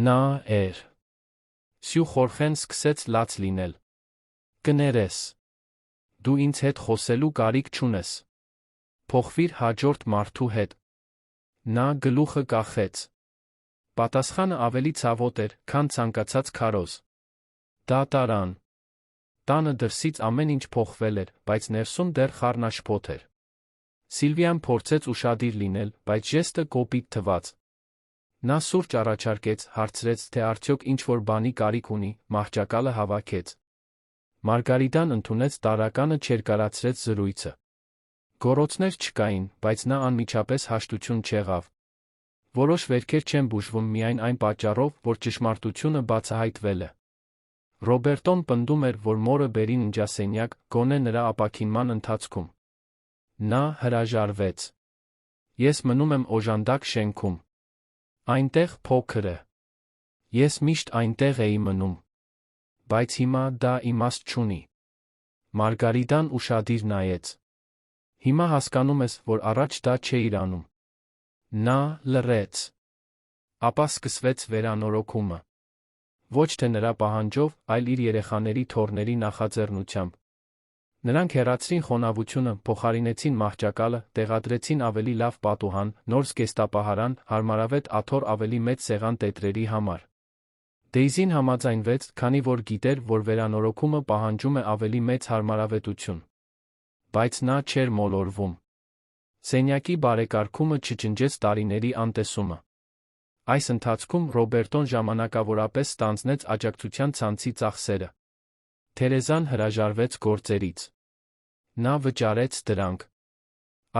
Նա էր։ Սյու խորխեն սկսեց լաց լինել։ «Կներես։ Դու ինձ հետ խոսելու կարիք չունես։ Փոխվիր հաջորդ մարդու հետ»։ Նա գլուխը կախեց։ Պատասխանը ավելի ցավոտ էր, քան ցանկացած քարոզ։ Դատարան։ Տանը դրսից ամեն ինչ փոխվել էր, բայց ներսում դեռ խառնաշփոթ էր։ Սիլվիան փորձեց ուշադիր լինել, բայց ժեստը կոպիտ թվաց։ Նա սուրճ առաջարկեց, հարցրեց, թե արդյոք ինչ-որ բանի կարիք ունի, մահճակալը հավաքեց։ Մարգարիտան ընդունեց տարրականը, չերկարացրեց զրույցը։ Գոռոցներ չկային, բայց նա անմիջապես հաշտություն չեղավ։ Որոշ վերքեր չեն բուժվում միայն այն պատճառով, որ ճշմարտությունը բացահայտվել է։ Ռոբերտոն պնդում էր, որ մորը բերի ննջասենյակ, գոնե նրա ապաքինման ընթացքում։ Նա հրաժարվեց։ Ես մնում եմ օժանդակ շենքում։ Այնտեղ փոքր է։ Ես միշտ այնտեղ էի մնում։ Բայց հիմա դա իմաստ չունի։ Մարգարիտան ուշադիր նայեց։ Հիմա հասկանում ես, որ առաջ դա չէիր անում։ Նա լռեց։ Ապա սկսվեց վերանորոգումը։ Ոչ թե նրա պահանջով, այլ իր երեխաների թոռների նախաձեռնությամբ։ Նրանք հեռացրին խոնավությունը, փոխարինեցին մահճակալը, տեղադրեցին ավելի լավ պատուհան, նոր զգեստապահարան, հարմարավետ աթոռ ավելի մեծ սեղան տետրերի համար։ Դեյզին համաձայնվեց, քանի որ գիտեր, որ վերանորոգումը պահանջում է ավելի մեծ հարմարավետություն։ Բայց նա չէր մոլորվում։ Սենյակի բարեկարգումը չջնջեց տարիների անտեսումը։ Այս ընթացքում Ռոբերտոն ժամանակավորապես ստանձնեց աջակցության ցանցի ծախսերը։ Թերեզան հրաժարվեց գործերից։ Նա վճարեց դրանք։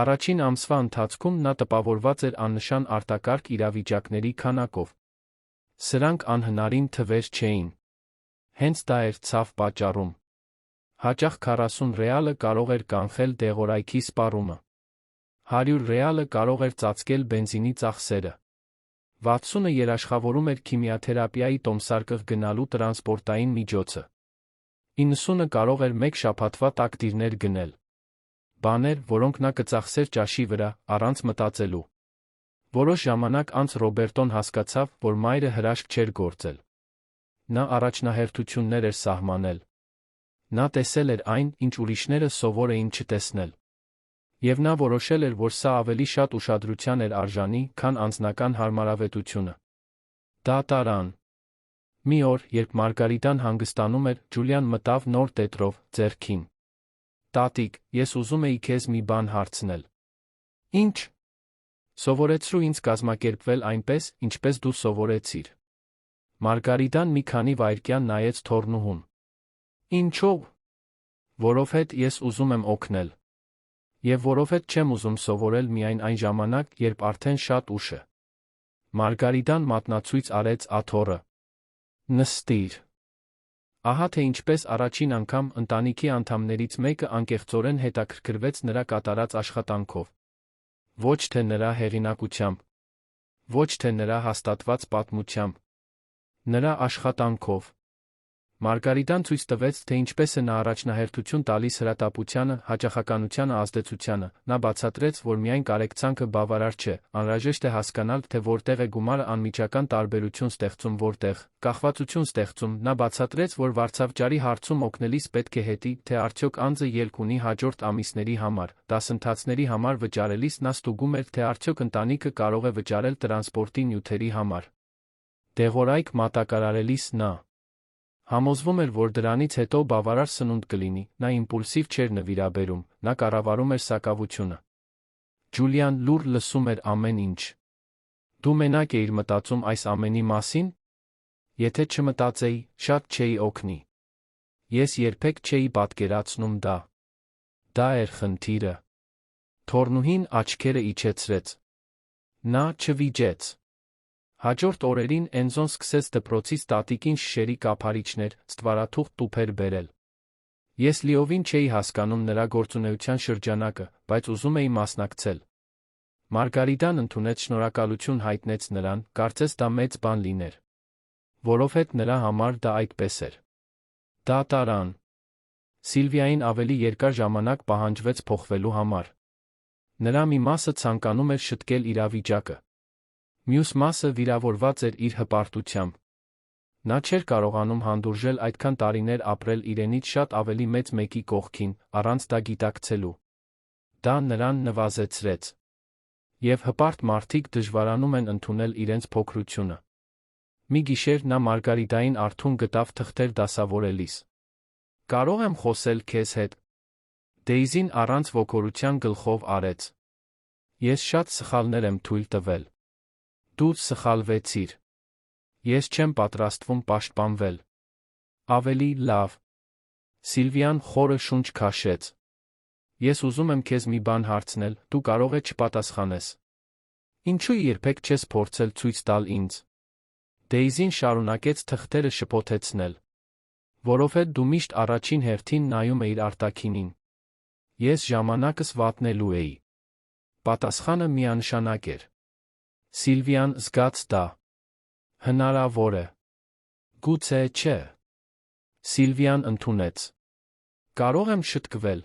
Առաջին ամսվա ընթացքում նա տպավորված էր աննշան արտակարգ իրավիճակների քանակով։ Սրանք անհնարին թվեր չէին։ Հենց դա էր ցավ պատճառում։ Հաճախ 40 ռեալը կարող էր կանխել դեղորայքի սպառումը։ 100 ռեալը կարող էր ծածկել բենզինի ծախսերը։ 60-ը երաշխավորում էր քիմիաթերապիայի տոմսարկղ գնալու տրանսպորտային միջոցը։ 90-ը կարող էր մեկ շաբաթվա տակտիրներ գնել։ Բաներ, որոնք նա կծախսեր ճաշի վրա, առանց մտածելու։ Որոշ ժամանակ անց Ռոբերտոն հասկացավ, որ մայրը հրաշք չէր գործել։ Նա առաջնահերթություններ էր սահմանել։ Նա տեսել էր այն, ինչ ուրիշները սովոր էին չտեսնել։ Եվ նա որոշել էր, որ սա ավելի շատ ուշադրության էր արժանի, քան անձնական հարմարավետությունը։ Դատարան։ Մի օր, երբ Մարգարիտան հանգստանում էր, Ջուլիան մտավ նոր տետրով, ձեռքին։ Տատիկ, ես ուզում էի քեզ մի բան հարցնել։ Ինչ։ Սովորեցրու ինձ կազմակերպվել այնպես, ինչպես դու սովորեցիր։ Մարգարիտան մի քանի վայրկյան նայեց թոռնուհուն։ Ինչո՞վ։ Որովհետև ես ուզում եմ օգնել։ Եվ որովհետև չեմ ուզում սովորել միայն այն ժամանակ, երբ արդեն շատ ուշ է։ Մարգարիտան մատնացույց արեց աթոռը։ Նստիր։ Ահա թե ինչպես առաջին անգամ ընտանիքի անդամներից մեկը անկեղծորեն հետաքրքրվեց նրա կատարած աշխատանքով։ Ոչ թե նրա հեղինակությամբ։ Ոչ թե նրա հաստատված պատմությամբ։ Նրա աշխատանքով։ Մարգարիտան ցույց տվեց, թե ինչպես է նա առաջնահերթություն տալիս հրատապությանը, հաճախականությանը, ազդեցությանը։ Նա բացատրեց, որ միայն կարեկցանքը բավարար չէ, անհրաժեշտ է հասկանալ, թե որտեղ է գումարը անմիջական տարբերություն ստեղծում, որտեղ կախվածություն ստեղծում։ Նա բացատրեց, որ վարձավճարի հարցում օգնելիս պետք է հետի, թե արդյոք անձը ելք ունի հաջորդ ամիսների համար, դասընթացների համար վճարելիս նա ստուգում էր, թե արդյոք ընտանիքը կարող է վճարել տրանսպորտի նյութերի համար։ Դեղորայք մատակարարելիս նա համոզվում էր, որ դրանից հետո բավարար սնունդ կլինի, նա իմպուլսիվ չէր նվիրաբերում, նա կառավարում էր սակավությունը։ Ջուլիան լուռ լսում էր ամեն ինչ։ Դու մենակ էիր մտածում այս ամենի մասին։ Եթե չմտածեի, շատ չէի օգնի։ Ես երբեք չէի պատկերացնում դա։ Դա էր խնդիրը։ Թոռնուհին աչքերը իջեցրեց։ Նա չվիճեց։ Հաջորդ օրերին Էնզոն սկսեց դպրոցից տատիկին շշերի կափարիչներ, ստվարաթուղթ տուփեր բերել։ Ես լիովին չէի հասկանում նրա գործունեության շրջանակը, բայց ուզում էի մասնակցել։ Մարգարիտան ընդունեց, շնորհակալություն հայտնեց նրան, կարծես դա մեծ բան լիներ։ Որովհետև նրա համար դա այդպես էր։ Դա տարան։ Սիլվիային ավելի երկար ժամանակ պահանջվեց փոխվելու համար։ Նրա մի մասը ցանկանում էր շտկել իրավիճակը։ Մյուս մասը վիրավորված էր իր հպարտությամբ։ Նա չէր կարողանում հանդուրժել այդքան տարիներ ապրել իրենից շատ ավելի մեծ մեկի կողքին, առանց դա գիտակցելու։ Դա նրան նվազեցրեց։ Եվ հպարտ մարդիկ դժվարանում են ընդունել իրենց փոքրությունը։ Մի գիշեր նա Մարգարիտային արթուն գտավ թղթեր դասավորելիս։ Կարող եմ խոսել քեզ հետ։ Դեյզին առանց ոգորության գլխով արեց։ Ես շատ սխալներ եմ թույլ տվել։ Դու սխալվեցիր։ Ես չեմ պատրաստվում պաշտպանվել։ Ավելի լավ։ Սիլվիան խորը շունչ քաշեց։ Ես ուզում եմ քեզ մի բան հարցնել, դու կարող ես չպատասխանես։ Ինչու երբեք չես փորձել ցույց տալ ինձ։ Դեյզին շարունակեց թղթերը շփոթեցնել։ Որովհետև դու միշտ առաջին հերթին նայում էիր արտաքինին։ Ես ժամանակս վատնելու էի։ Պատասխանը միանշանակ էր։ Սիլվիան զգաց դա։ Հնարավոր է։ Գուցե չէ։ Սիլվիան ընդունեց։ Կարող եմ շտկվել։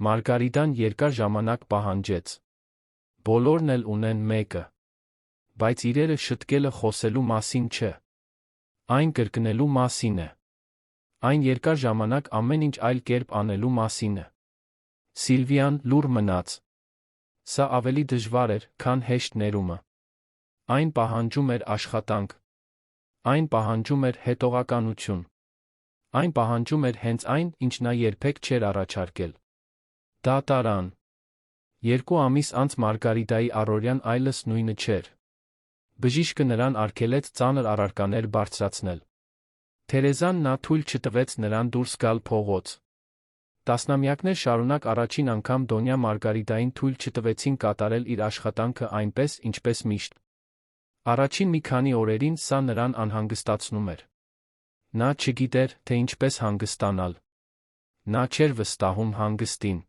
Մարգարիտան երկար ժամանակ պահանջեց։ Բոլորն էլ ունեն մեկը։ Բայց իրերը շտկելը խոսելու մասին չէ։ Այն կրկնելու մասին է։ Այն երկար ժամանակ ամեն ինչ այլ կերպ անելու մասին է։ Սիլվիան լուռ մնաց։ Սա ավելի դժվար էր, քան հեշտ ներումը։ Այն պահանջում էր աշխատանք։ Այն պահանջում էր հետողականություն։ Այն պահանջում էր հենց այն, ինչ նա երբեք չէր առաջարկել։ Դա տարան։ 2 ամիս անց Մարգարիտայի առօրյան այլս նույնը չէր։ Բժիշկը նրան արգելեց ծանր առարկաներ բարձրացնել։ Թերեզան նա թույլ չտվեց նրան դուրս գալ փողոց։ Տասնամյակներ շարունակ առաջին անգամ Դոնյա Մարգարիտային թույլ չտվեցին կատարել իր աշխատանքը այնպես, ինչպես միշտ։ Առաջին մի քանի օրերին սա նրան անհանգստացնում էր։ Նա չգիտեր, թե ինչպես հանգստանալ։ Նա չէր վստահում հանգստին։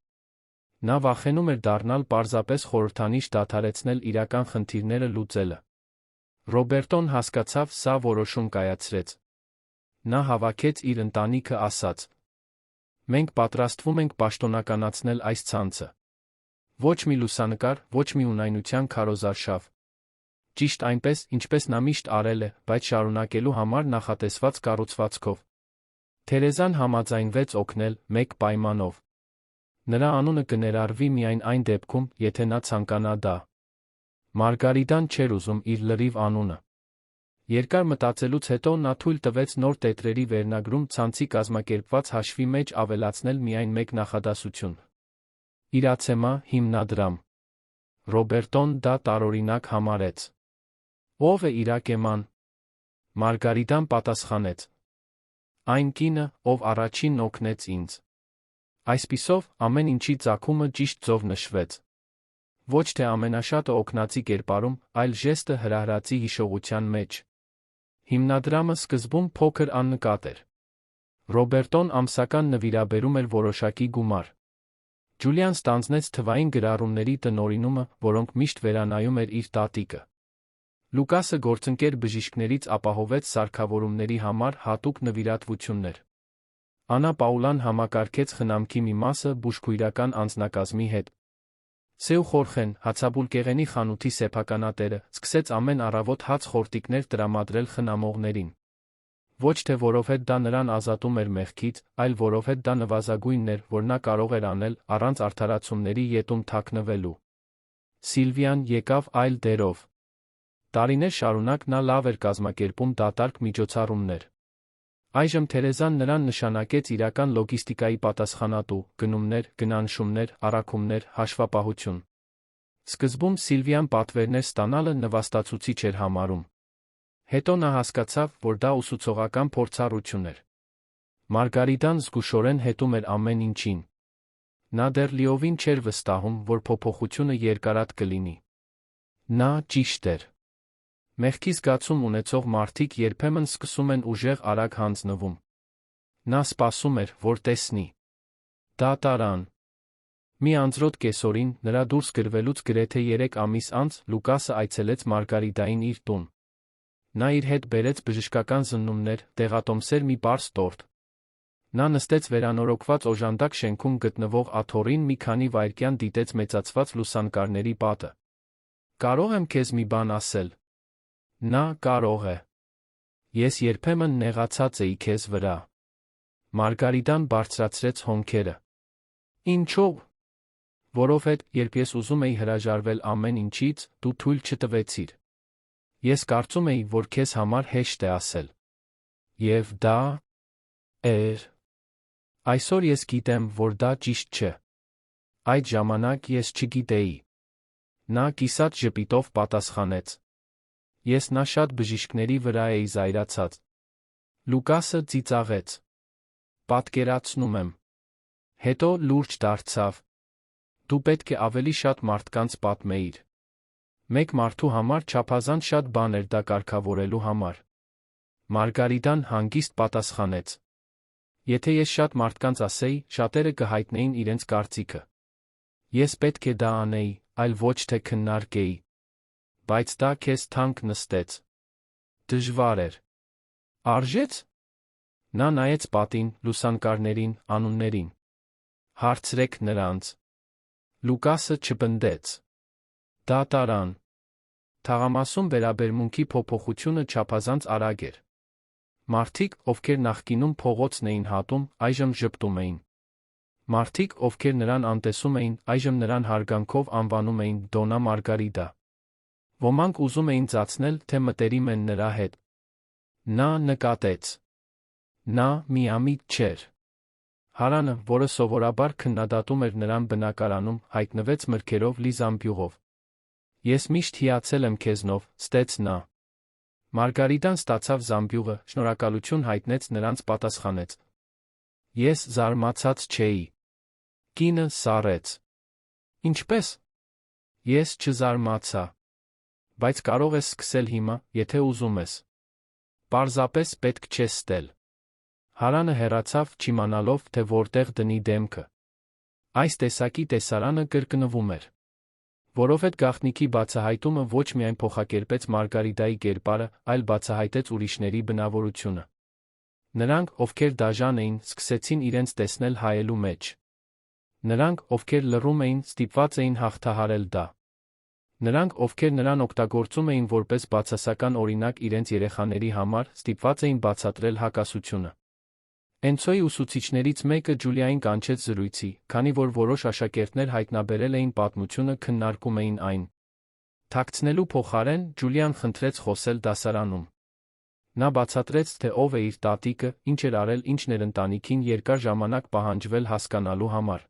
Նա վախենում էր դառնալ պարզապես խորհրդանիշ դադարեցնել իրական խնդիրները լուծելը։ Ռոբերտոն հասկացավ, սա որոշում կայացրեց։ Նա հավաքեց իր ընտանիքը, ասաց. Մենք պատրաստվում ենք պաշտոնականացնել այս ցանցը։ Ոչ մի լուսանկար, ոչ մի ունայնության քարոզարշավ։ Ճիշտ այնպես, ինչպես նա միշտ արել է, բայց շարունակելու համար նախատեսված կառուցվածքով։ Թերեզան համաձայնվեց օգնել մեկ պայմանով։ Նրա անունը կներառվի միայն այն դեպքում, եթե նա ցանկանա դա։ Մարգարիտան չէր ուզում իր լրիվ անունը։ Երկար մտածելուց հետո նա թույլ տվեց նոր տետրերի վերնագրում ցանցի կազմակերպված հաշվի մեջ ավելացնել միայն մեկ նախադասություն։ Իրացեմա հիմնադրամ։ Ռոբերտոն դա տարօրինակ համարեց։ Ո՞վ է Իրակեման։ Մարգարիտան պատասխանեց. Այն կինը, ով առաջինն օգնեց ինձ։ Այսպիսով, ամեն ինչի ծագումը ճիշտ ձով նշվեց։ Ոչ թե ամենաշատը օգնածի կերպարում, այլ ժեստը հրահրածի հիշողության մեջ։ Հիմնադրամը սկզբում փոքր աննկատ էր։ Ռոբերտոն ամսական նվիրաբերում էր որոշակի գումար։ Ջուլիան ստանձնեց թվային գրառումների տնօրինումը, որոնք միշտ վերանայում էր իր տատիկը։ Լուկասը գործընկեր բժիշկներից ապահովեց սարքավորումների համար հատուկ նվիրատվություններ։ Անա Պաուլան համակարգեց խնամքի մի մասը բուժքույրական անձնակազմի հետ։ Սեու Խորխեն, հացաբուլկեղենի խանութի սեփականատերը, սկսեց ամեն առավոտ հաց խորտիկներ տրամադրել խնամողներին։ Ոչ թե որովհետև դա նրան ազատում էր մեղքից, այլ որովհետև դա նվազագույնն էր, որ նա կարող էր անել, առանց արդարացումների ետում թաքնվելու։ Սիլվիան եկավ այլ դերով։ Տարիներ շարունակ նա լավ էր կազմակերպում դատարկ միջոցառումներ։ Այժմ Թերեզան նրան նշանակեց իրական լոգիստիկայի պատասխանատու, գնումներ, գնանշումներ, առաքումներ, հաշվապահություն։ Սկզբում Սիլվիան պատվերներ ստանալը նվաստացուցիչ էր համարում։ Հետո նա հասկացավ, որ դա ուսուցողական փորձառություն էր։ Մարգարիտան զգուշորեն հետում էր ամեն ինչին։ Նա դեռ լիովին չէր վստահում, որ փոփոխությունը երկարատ կլինի։ Նա ճիշտ էր։ Մեղքի զգացում ունեցող մարդիկ երբեմն սկսում են ուժեղ արագ հանձնվում։ Նա սպասում էր, որ տեսնի։ Դա տարան։ Մի անձրոտ կեսօրին, նրա դուրս գրվելուց գրեթե 3 ամիս անց, Լուկասը այցելեց Մարգարիտային իր տուն։ Նա իր հետ բերեց բժշկական զննումներ, դեղատոմսեր մի պարզ տորտ։ Նա նստեց վերանորոգված օժանդակ շենքում գտնվող աթոռին մի քանի վայրկյան դիտեց մեծացված լուսանկարների պատը։ Կարող եմ քեզ մի բան ասել։ Նա կարող է։ Ես երբեմն նեղացած էի քեզ վրա։ Մարգարիտան բարձրացրեց հոնքերը։ Ինչո՞վ։ Որովհետև, երբ ես ուզում էի հրաժարվել ամեն ինչից, դու թույլ չտվեցիր։ Ես կարծում էի, որ քեզ համար հեշտ է ասել։ Եվ դա էր։ Այսօր ես գիտեմ, որ դա ճիշտ չէ։ Այդ ժամանակ ես չգիտեի։ Նա կիսատ ժպիտով պատասխանեց։ Ես նա շատ բժիշկների վրա էի զայրացած։ Լուկասը ծիծաղեց։ Պատկերացնում եմ։ Հետո լուրջ դարձավ։ Դու պետք է ավելի շատ մարդկանց պատմեիր։ Մեկ մարդու համար չափազանց շատ բան էր դա կարգավորելու համար։ Մարգարիտան հանգիստ պատասխանեց։ Եթե ես շատ մարդկանց ասեի, շատերը կհայտնեին իրենց կարծիքը։ Ես պետք է դա անեի, այլ ոչ թե քննարկեի։ Բայց դա քեզ թանկ նստեց։ Դժվար էր։ Արժե՞ց։ Նա նայեց պատին, լուսանկարներին, անուններին։ Հարցրեք նրանց։ Լուկասը չպնդեց։ Դա տարան։ Թաղամասում վերաբերմունքի փոփոխությունը չափազանց արագ էր։ Մարդիկ, ովքեր նախկինում փողոցն էին հատում, այժմ ժպտում էին։ Մարդիկ, ովքեր նրան անտեսում էին, այժմ նրան հարգանքով անվանում էին Դոննա Մարգարիտա։ Ոմանք ուզում էին ծածնել, թե մտերիմ են նրա հետ։ Նա նկատեց։ Նա միամիտ չէր։ Հարանը, որը սովորաբար քննադատում էր նրան բնակարանում, հայտնվեց մրգերով լի զամբյուղով։ Ես միշտ հիացել եմ քեզնով, ստեց նա։ Մարգարիտան ստացավ զամբյուղը, շնորհակալություն հայտնեց նրանց պատասխանեց։ Ես զարմացած չէի։ Կինը սառեց։ Ինչպե՞ս։ Ես չզարմացա։ Բայց կարող ես սկսել հիմա, եթե ուզում ես։ Պարզապես պետք չէ ստել։ Հարանը հեռացավ, չիմանալով, թե որտեղ դնի դեմքը։ Այս տեսակի տեսարանը կրկնվում էր։ Որովհետև գաղտնիքի բացահայտումը ոչ միայն փոխակերպեց Մարգարիտայի կերպարը, այլ բացահայտեց ուրիշների բնավորությունը։ Նրանք, ովքեր դաժան էին, սկսեցին իրենց տեսնել հայելու մեջ։ Նրանք, ովքեր լռում էին, ստիպված էին հաղթահարել դա։ Նրանք, ովքեր նրան օգտագործում էին որպես բացասական օրինակ իրենց երեխաների համար, ստիպված էին բացատրել հակասությունը։ Էնցոյի ուսուցիչներից մեկը Ջուլիային կանչեց զրույցի, քանի որ որոշ աշակերտներ հայտնաբերել էին պատմությունը, քննարկում էին այն։ Թաքցնելու փոխարեն, Ջուլիան խնդրեց խոսել դասարանում։ Նա բացատրեց, թե ով է իր տատիկը, ինչ էր արել, ինչն էր ընտանիքին երկար ժամանակ պահանջվել հասկանալու համար։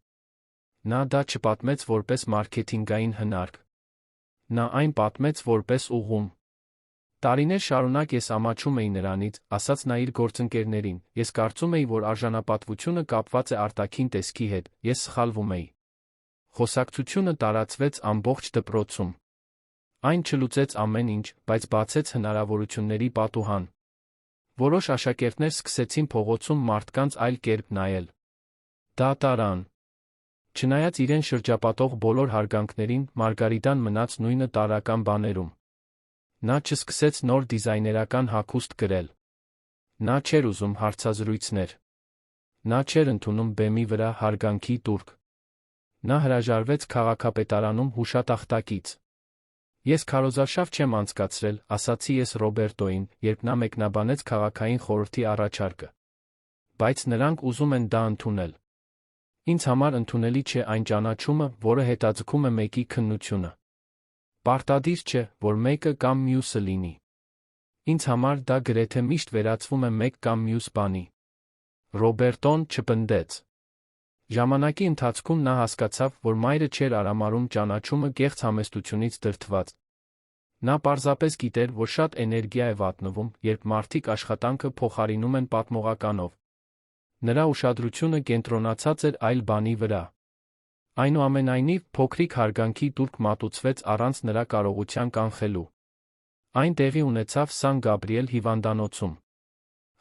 Նա դա չպատմեց որպես մարքեթինգային հնարք։ Նա այն պատմեց որպես ուղղում։ Տարիներ շարունակ ես ամաչում էի նրանից, ասաց նա իր գործընկերներին, ես կարծում էի, որ արժանապատվությունը կապված է արտաքին տեսքի հետ, ես սխալվում էի։ Խոսակցությունը տարածվեց ամբողջ դպրոցում։ Այն չլուծեց ամեն ինչ, բայց բացեց հնարավորությունների պատուհան։ Որոշ աշակերտներ սկսեցին փողոցում մարդկանց այլ կերպ նայել։ Դա տարան։ Չնայած իրեն շրջապատող բոլոր հարգանքներին, Մարգարիտան մնաց նույնը տարրական բաներում։ Նա չսկսեց նոր դիզայներական հագուստ կրել։ Նա չէր ուզում հարցազրույցներ։ Նա չէր ընդունում բեմի վրա հարգանքի տուրք։ Նա հրաժարվեց քաղաքապետարանում հուշատախտակից։ Ես քարոզարշավ չեմ անցկացրել, ասացի ես Ռոբերտոին, երբ նա մեկնաբանեց քաղաքային խորհրդի առաջարկը։ Բայց նրանք ուզում են դա ընդունել։ Ինձ համար ընդունելի չէ այն ճանաչումը, որը հետաձգում է մեկի քննությունը։ Պարտադիր չէ, որ մեկը կամ մյուսը լինի։ Ինձ համար դա գրեթե միշտ վերածվում է մեկ կամ մյուս բանի։ Ռոբերտոն չպնդեց։ Ժամանակի ընթացքում նա հասկացավ, որ մայրը չէր արամարում ճանաչումը կեղծ համեստությունից դրդված։ Նա պարզապես գիտեր, որ շատ էներգիա է վատնվում, երբ մարդիկ աշխատանքը փոխարինում են պատմողականով։ Նրա ուշադրությունը կենտրոնացած էր այլ բանի վրա։ Այնուամենայնիվ, փոքրիկ հարգանքի տուրք մատուցվեց առանց նրա կարողության կանխելու։ Այն տեղի ունեցավ Սան Գաբրիել հիվանդանոցում։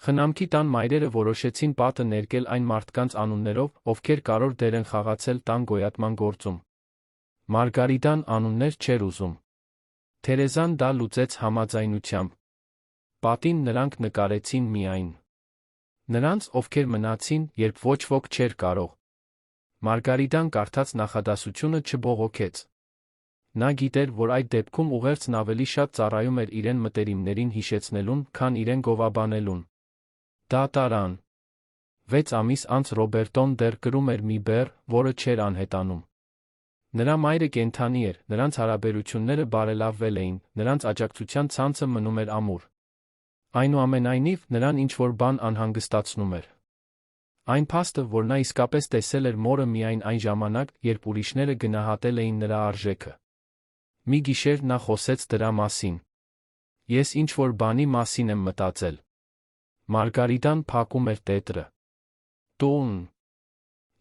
Խնամքի տան մայրերը որոշեցին պատը ներկել այն մարդկանց անուններով, ովքեր կարևոր դեր են խաղացել տան գոյատման գործում։ Մարգարիտան անուններ չէր ուզում։ Թերեզան դա լուծեց համաձայնությամբ։ Պատին նրանք նկարեցին միայն նրանց, ովքեր մնացին, երբ ոչ ոք չէր կարող։ Մարգարիտան կարդաց նախադասությունը չբողոքեց։ Նա գիտեր, որ այդ դեպքում ուղերձն ավելի շատ ծառայում էր իրեն մտերիմներին հիշեցնելուն, քան իրեն գովաբանելուն։ Դա տարան։ 6 ամիս անց Ռոբերտոն դեռ կրում էր մի բեռ, որը չէր անհետանում։ Նրա մայրը կենդանի էր, նրանց հարաբերությունները բարելավվել էին, նրանց աջակցության ցանցը մնում էր ամուր։ Այնուամենայնիվ, նրան ինչ-որ բան անհանգստացնում էր։ Այն փաստը, որ նա իսկապես տեսել էր մորը միայն այն ժամանակ, երբ ուրիշները գնահատել էին նրա արժեքը։ Մի գիշեր նա խոսեց դրա մասին։ Ես ինչ-որ բանի մասին եմ մտածել։ Մարգարիտան փակում էր տետրը։ Տուն։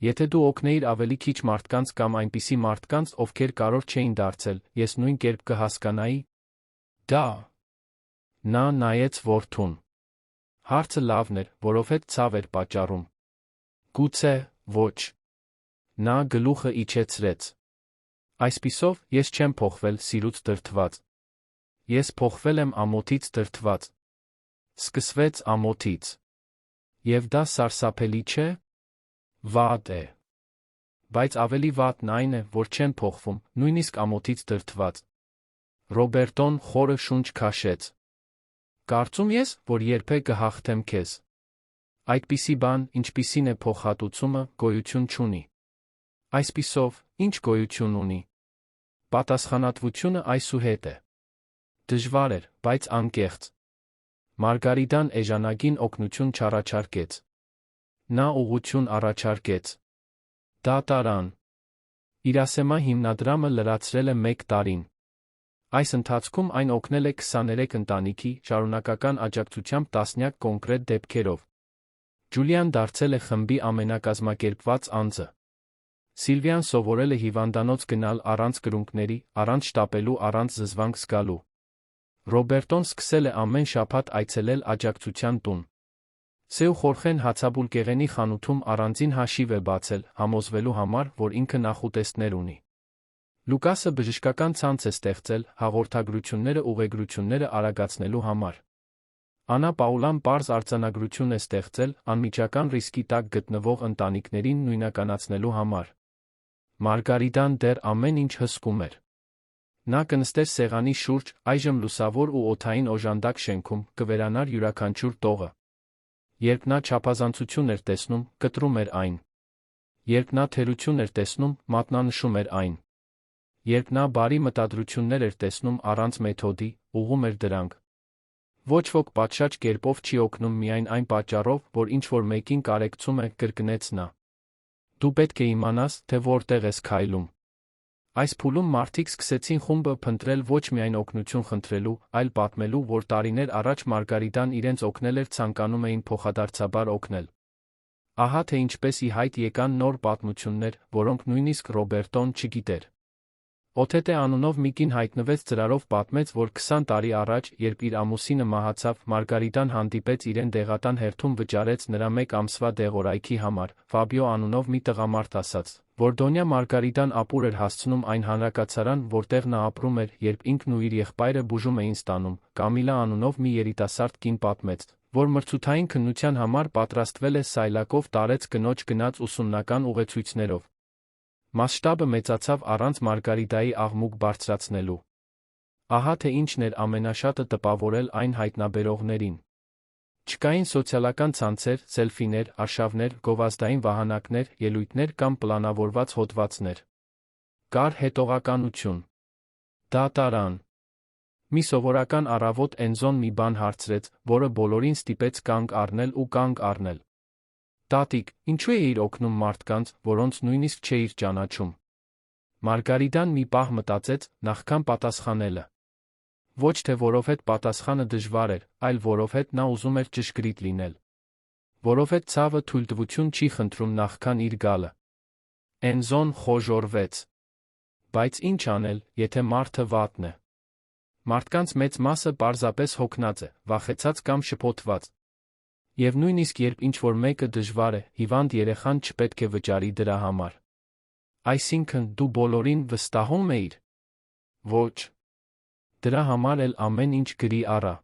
Եթե դու օգնեիր ավելի քիչ մարդկանց կամ այնպիսի մարդկանց, ովքեր կարող չէին դարձել, ես նույն կերպ կհասկանայի դա։ Նա նայեց որդուն։ Հարցը լավն էր, որովհետև ցավ էր պատճառում։ Գուցե, ոչ։ Նա գլուխը իջեցրեց։ Այսպիսով, ես չեմ փոխվել սիրուց դրդված։ Ես փոխվել եմ ամոթից դրդված։ Սկսվեց ամոթից։ Եվ դա սարսափելի չէ։ Վատ է։ Բայց ավելի վատն այն է, որ չեն փոխվում, նույնիսկ ամոթից դրդված։ Ռոբերտոն խորը շունչ քաշեց։ Կարծում ես, որ երբեք կհաղթեմ քեզ։ Այդպիսի բան, ինչպիսին է փոխհատուցումը, գոյություն չունի։ Այսպիսով, ինչ գոյություն ունի։ Պատասխանատվությունը այսուհետ է։ Դժվար էր, բայց անկեղծ։ Մարգարիտան էժանագին օգնություն չառաջարկեց։ Նա ուղղություն առաջարկեց։ Դա տարան։ Իրասեմա հիմնադրամը լրացրել է 1 տարին։ Այս ընթացքում այն օգնել է 23 ընտանիքի, շարունակական աջակցությամբ տասնյակ կոնկրետ դեպքերով։ Ջուլիան դարձել է խմբի ամենակազմակերպված անձը։ Սիլվիան սովորել է հիվանդանոց գնալ առանց կրունկների, առանց շտապելու, առանց զզվանք զգալու։ Ռոբերտոն սկսել է ամեն շաբաթ այցելել աջակցության տուն։ Սեու Խորխեն հացաբուլկեղենի խանութում առանձին հաշիվ է բացել, համոզվելու համար, որ ինքը նախուտեստներ ունի։ Լուկասը բժշկական ցանց է ստեղծել, հաղորդագրությունները ուղեգրությունները արագացնելու համար։ Անա Պաուլան պարզ արձանագրություն է ստեղծել, անմիջական ռիսկի տակ գտնվող ընտանիքներին նույնականացնելու համար։ Մարգարիտան դեռ ամեն ինչ հսկում էր։ Նա կնստեր սեղանի շուրջ, այժմ լուսավոր ու օդային օժանդակ շենքում, կվերանար յուրաքանչյուր տողը։ Երբ նա չափազանցություն էր տեսնում, կտրում էր այն։ Երբ նա թերություն էր տեսնում, մատնանշում էր այն։ Երբ նա բարի մտադրություններ էր տեսնում առանց մեթոդի, ուղղում էր դրանք։ Ոչ ոք պատշաճ կերպով չի օգնում միայն այն պատճառով, որ ինչ-որ մեկին կարեկցում է, կրկնեց նա։ Դու պետք է իմանաս, թե որտեղ ես քայլում։ Այս փուլում մարդիկ սկսեցին խումբը փնտրել ոչ միայն օգնություն խնդրելու, այլ պատմելու, որ տարիներ առաջ Մարգարիտան իրենց օգնել էր, ցանկանում էին փոխադարձաբար օգնել։ Ահա թե ինչպես ի հայտ եկան նոր պատմություններ, որոնք նույնիսկ Ռոբերտոն չգիտեր։ Օթետե անունով մի կին հայտնվեց ծրարով պատմեց, որ 20 տարի առաջ, երբ իր ամուսինը մահացավ, Մարգարիտան հանդիպեց իրեն դեղատան հերթում վճարեց նրա 1 ամսվա դեղորայքի համար, Ֆաբիո անունով մի տղամարդ ասաց, որ Դոնյա Մարգարիտան ապուր էր հասցնում այն հանրակացարան, որտեղ նա ապրում էր, երբ ինքն ու իր եղբայրը բուժում էին ստանում, Կամիլա անունով մի երիտասարդ կին պատմեց, որ մրցութային քննության համար պատրաստվել է սայլակով տարեց կնոջ գնաց ուսումնական ուղեցույցներով։ Մասշտաբը մեծացավ առանց Մարգարիտայի աղմուկ բարձրացնելու։ Ահա թե ինչն էր ամենաշատը տպավորել այն հայտնաբերողներին։ Չկային սոցիալական ցանցեր, սելֆիներ, արշավներ, գովազդային վահանակներ, ելույթներ կամ պլանավորված հոդվածներ։ Կար հետողականություն։ Դա տարան։ Մի սովորական առավոտ Էնզոն մի բան հարցրեց, որը բոլորին ստիպեց կանգ առնել ու կանգ առնել։ Տատիկ, ինչու էիր օգնում մարդկանց, որոնց նույնիսկ չէիր ճանաչում։ Մարգարիտան մի պահ մտածեց, նախքան պատասխանելը։ Ոչ թե որովհետև պատասխանը դժվար էր, այլ որովհետև նա ուզում էր ճշգրիտ լինել։ Որովհետև ցավը թույլտվություն չի խնդրում նախքան իր գալը։ Էնզոն խոժոռվեց։ Բայց ինչ անել, եթե մարդը վատն է։ Մարդկանց մեծ մասը պարզապես հոգնած է, վախեցած կամ շփոթված։ Եվ նույնիսկ երբ ինչ-որ մեկը դժվար է, հիվանդ երեխան չպետք է վճարի դրա համար։ Այսինքն, դու բոլորին վստահում էիր։ Ոչ։ Դրա համար էլ ամեն ինչ գրի առա։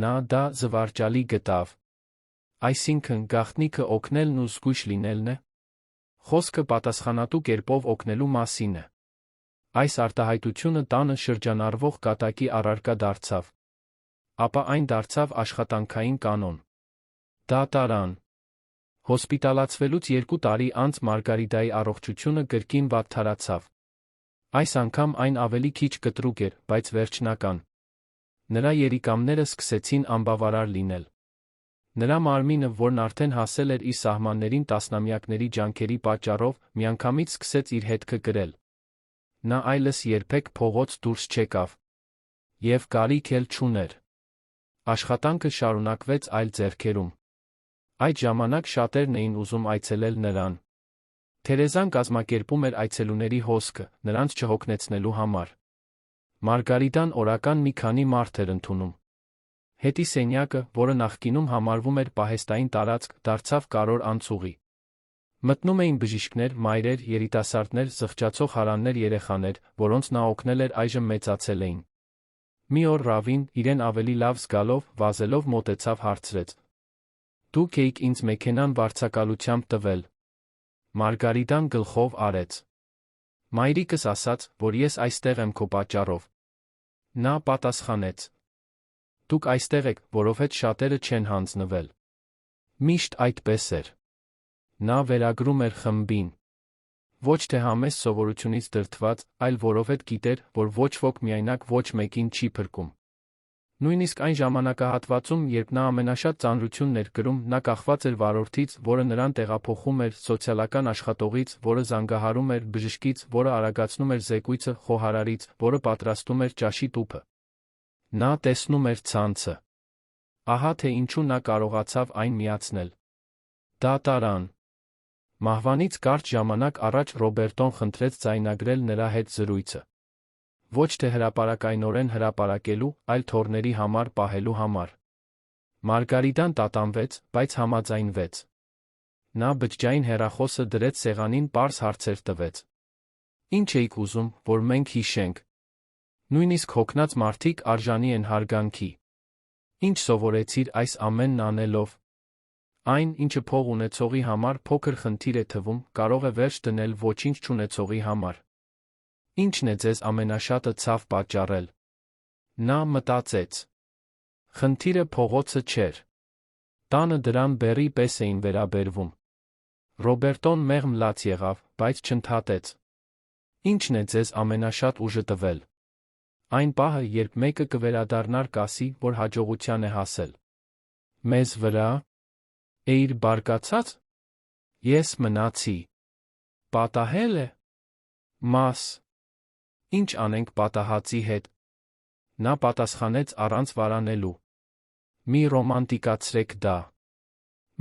Նա դա զվարճալի գտավ։ Այսինքն, գաղտնիքը օգնելն ու զգույշ լինելն է։ Խոսքը պատասխանատու կերպով օգնելու մասին է։ Այս արտահայտությունը տանը շրջանառվող կատակի առարկա դարձավ։ Ապա այն դարձավ աշխատանքային կանոն։ Դա տարան։ Հոսպիտալացվելուց 2 տարի անց Մարգարիտայի առողջությունը կրկին վատթարացավ։ Այս անգամ այն ավելի քիչ կտրուկ էր, բայց վերջնական։ Նրա երիկամները սկսեցին անբավարար լինել։ Նրա մարմինը, որն արդեն հասել էր իր սահմաններին տասնամյակների ջանքերի պատճառով, միանգամից սկսեց իր հետքը կրել։ Նա այլս երբեք փողոց դուրս չեկավ։ Եվ կարիք էլ չուներ։ Աշխատանքը շարունակվեց այլ ձեռքերում։ Այդ ժամանակ շատերն էին ուզում այցելել նրան։ Թերեզան կազմակերպում էր այցելուների հոսքը, նրանց չհոգնեցնելու համար։ Մարգարիտան օրական մի քանի մարդ էր ընդունում։ Հետի սենյակը, որը նախկինում համարվում էր պահեստային տարածք, դարձավ կարևոր անցուղի։ Մտնում էին բժիշկներ, մայրեր, երիտասարդներ, զղջացող հարաններ, երեխաներ, որոնց նա օգնել էր, այժմ մեծացել էին։ Մի օր Ռավին, իրեն ավելի լավ զգալով, վազելով մոտեցավ, հարցրեց. «Դուք էիք ինձ մեքենան վարձակալությամբ տվել»։ Մարգարիտան գլխով արեց։ «Մայրիկս ասաց, որ ես այստեղ եմ քո պատճառով»։ Նա պատասխանեց. «Դուք այստեղ եք, որովհետև շատերը չեն հանձնվել»։ Միշտ այդպես էր։ Նա վերագրում էր խմբին։ Ոչ թե համեստ սովորությունից դրդված, այլ որովհետև գիտեր, որ ոչ ոք միայնակ ոչ մեկին չի փրկում։ Նույնիսկ այն ժամանակահատվածում, երբ նա ամենաշատ ծանրությունն էր կրում, նա կախված էր վարորդից, որը նրան տեղափոխում էր, սոցիալական աշխատողից, որը զանգահարում էր, բժշկից, որը արագացնում էր զեկույցը, խոհարարից, որը պատրաստում էր ճաշի տուփը։ Նա տեսնում էր ցանցը։ Ահա թե ինչու նա կարողացավ այն միացնել։ Դա տարան։ Մահվանից կարճ ժամանակ առաջ Ռոբերտոն խնդրեց ձայնագրել նրա հետ զրույցը։ Ոչ թե հրապարակայնորեն հրապարակելու, այլ թոռների համար պահելու համար։ Մարգարիտան տատանվեց, բայց համաձայնվեց։ Նա բջջային հեռախոսը դրեց սեղանին, պարզ հարցեր տվեց։ Ինչ էիք ուզում, որ մենք հիշենք։ Նույնիսկ հոգնած մարդիկ արժանի են հարգանքի։ Ինչ սովորեցիր այս ամենն անելով։ Այն, ինչը փող ունեցողի համար փոքր խնդիր է թվում, կարող է վերջ դնել ոչինչ չունեցողի համար։ Ինչն է ձեզ ամենաշատը ցավ պատճառել։ Նա մտածեց։ Խնդիրը փողոցը չէր։ Տանը դրան բեռի պես էին վերաբերվում։ Ռոբերտոն մեղմ լաց եղավ, բայց չընդհատեց։ Ինչն է ձեզ ամենաշատ ուժը տվել։ Այն պահը, երբ մեկը կվերադառնար կասի, որ հաջողության է հասել։ Մեզ վրա։ Էիր բարկացած։ Ես մնացի։ Պատահել է։ Մաս։ Ինչ անենք պատահածի հետ։ Նա պատասխանեց առանց վարանելու։ Մի ռոմանտիկացրեք դա։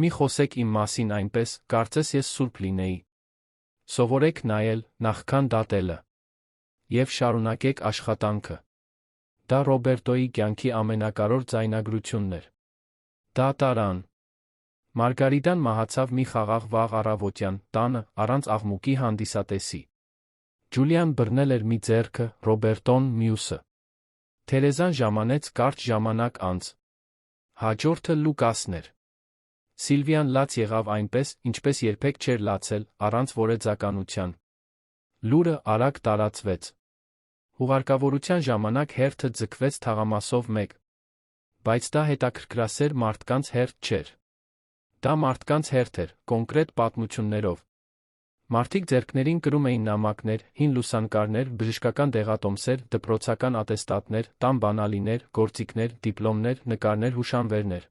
Մի խոսեք իմ մասին այնպես, կարծես ես սուրբ լինեի։ Սովորեք նայել, նախքան դատելը։ Եվ շարունակեք աշխատանքը։ Դա Ռոբերտոյի կյանքի ամենակարևոր ձայնագրությունն էր։ Դա տարան։ Մարգարիտան մահացավ մի խաղաղ վաղ առավոտյան, տանը, առանց աղմուկի հանդիսատեսի։ Ջուլիան բռնել էր մի ձեռքը, Ռոբերտոն մյուսը։ Թերեզան ժամանեց կարճ ժամանակ անց։ Հաջորդը Լուկասն էր։ Սիլվիան լաց եղավ այնպես, ինչպես երբեք չէր լացել, առանց որեձականության։ Լուրը արագ տարածվեց։ Հուղարկավորության ժամանակ հերթը ձգվեց թաղամասով մեկ։ Բայց դա հետաքրքրասեր մարդկանց հերթ չէր։ Դա մարդկանց հերթ էր, կոնկրետ պատմություններով։ Մարդիկ ձեռքներին կրում էին նամակներ, հին լուսանկարներ, բժշկական դեղատոմսեր, դպրոցական ատեստատներ, տան բանալիներ, գործիքներ, դիպլոմներ, նկարներ, հուշանվերներ։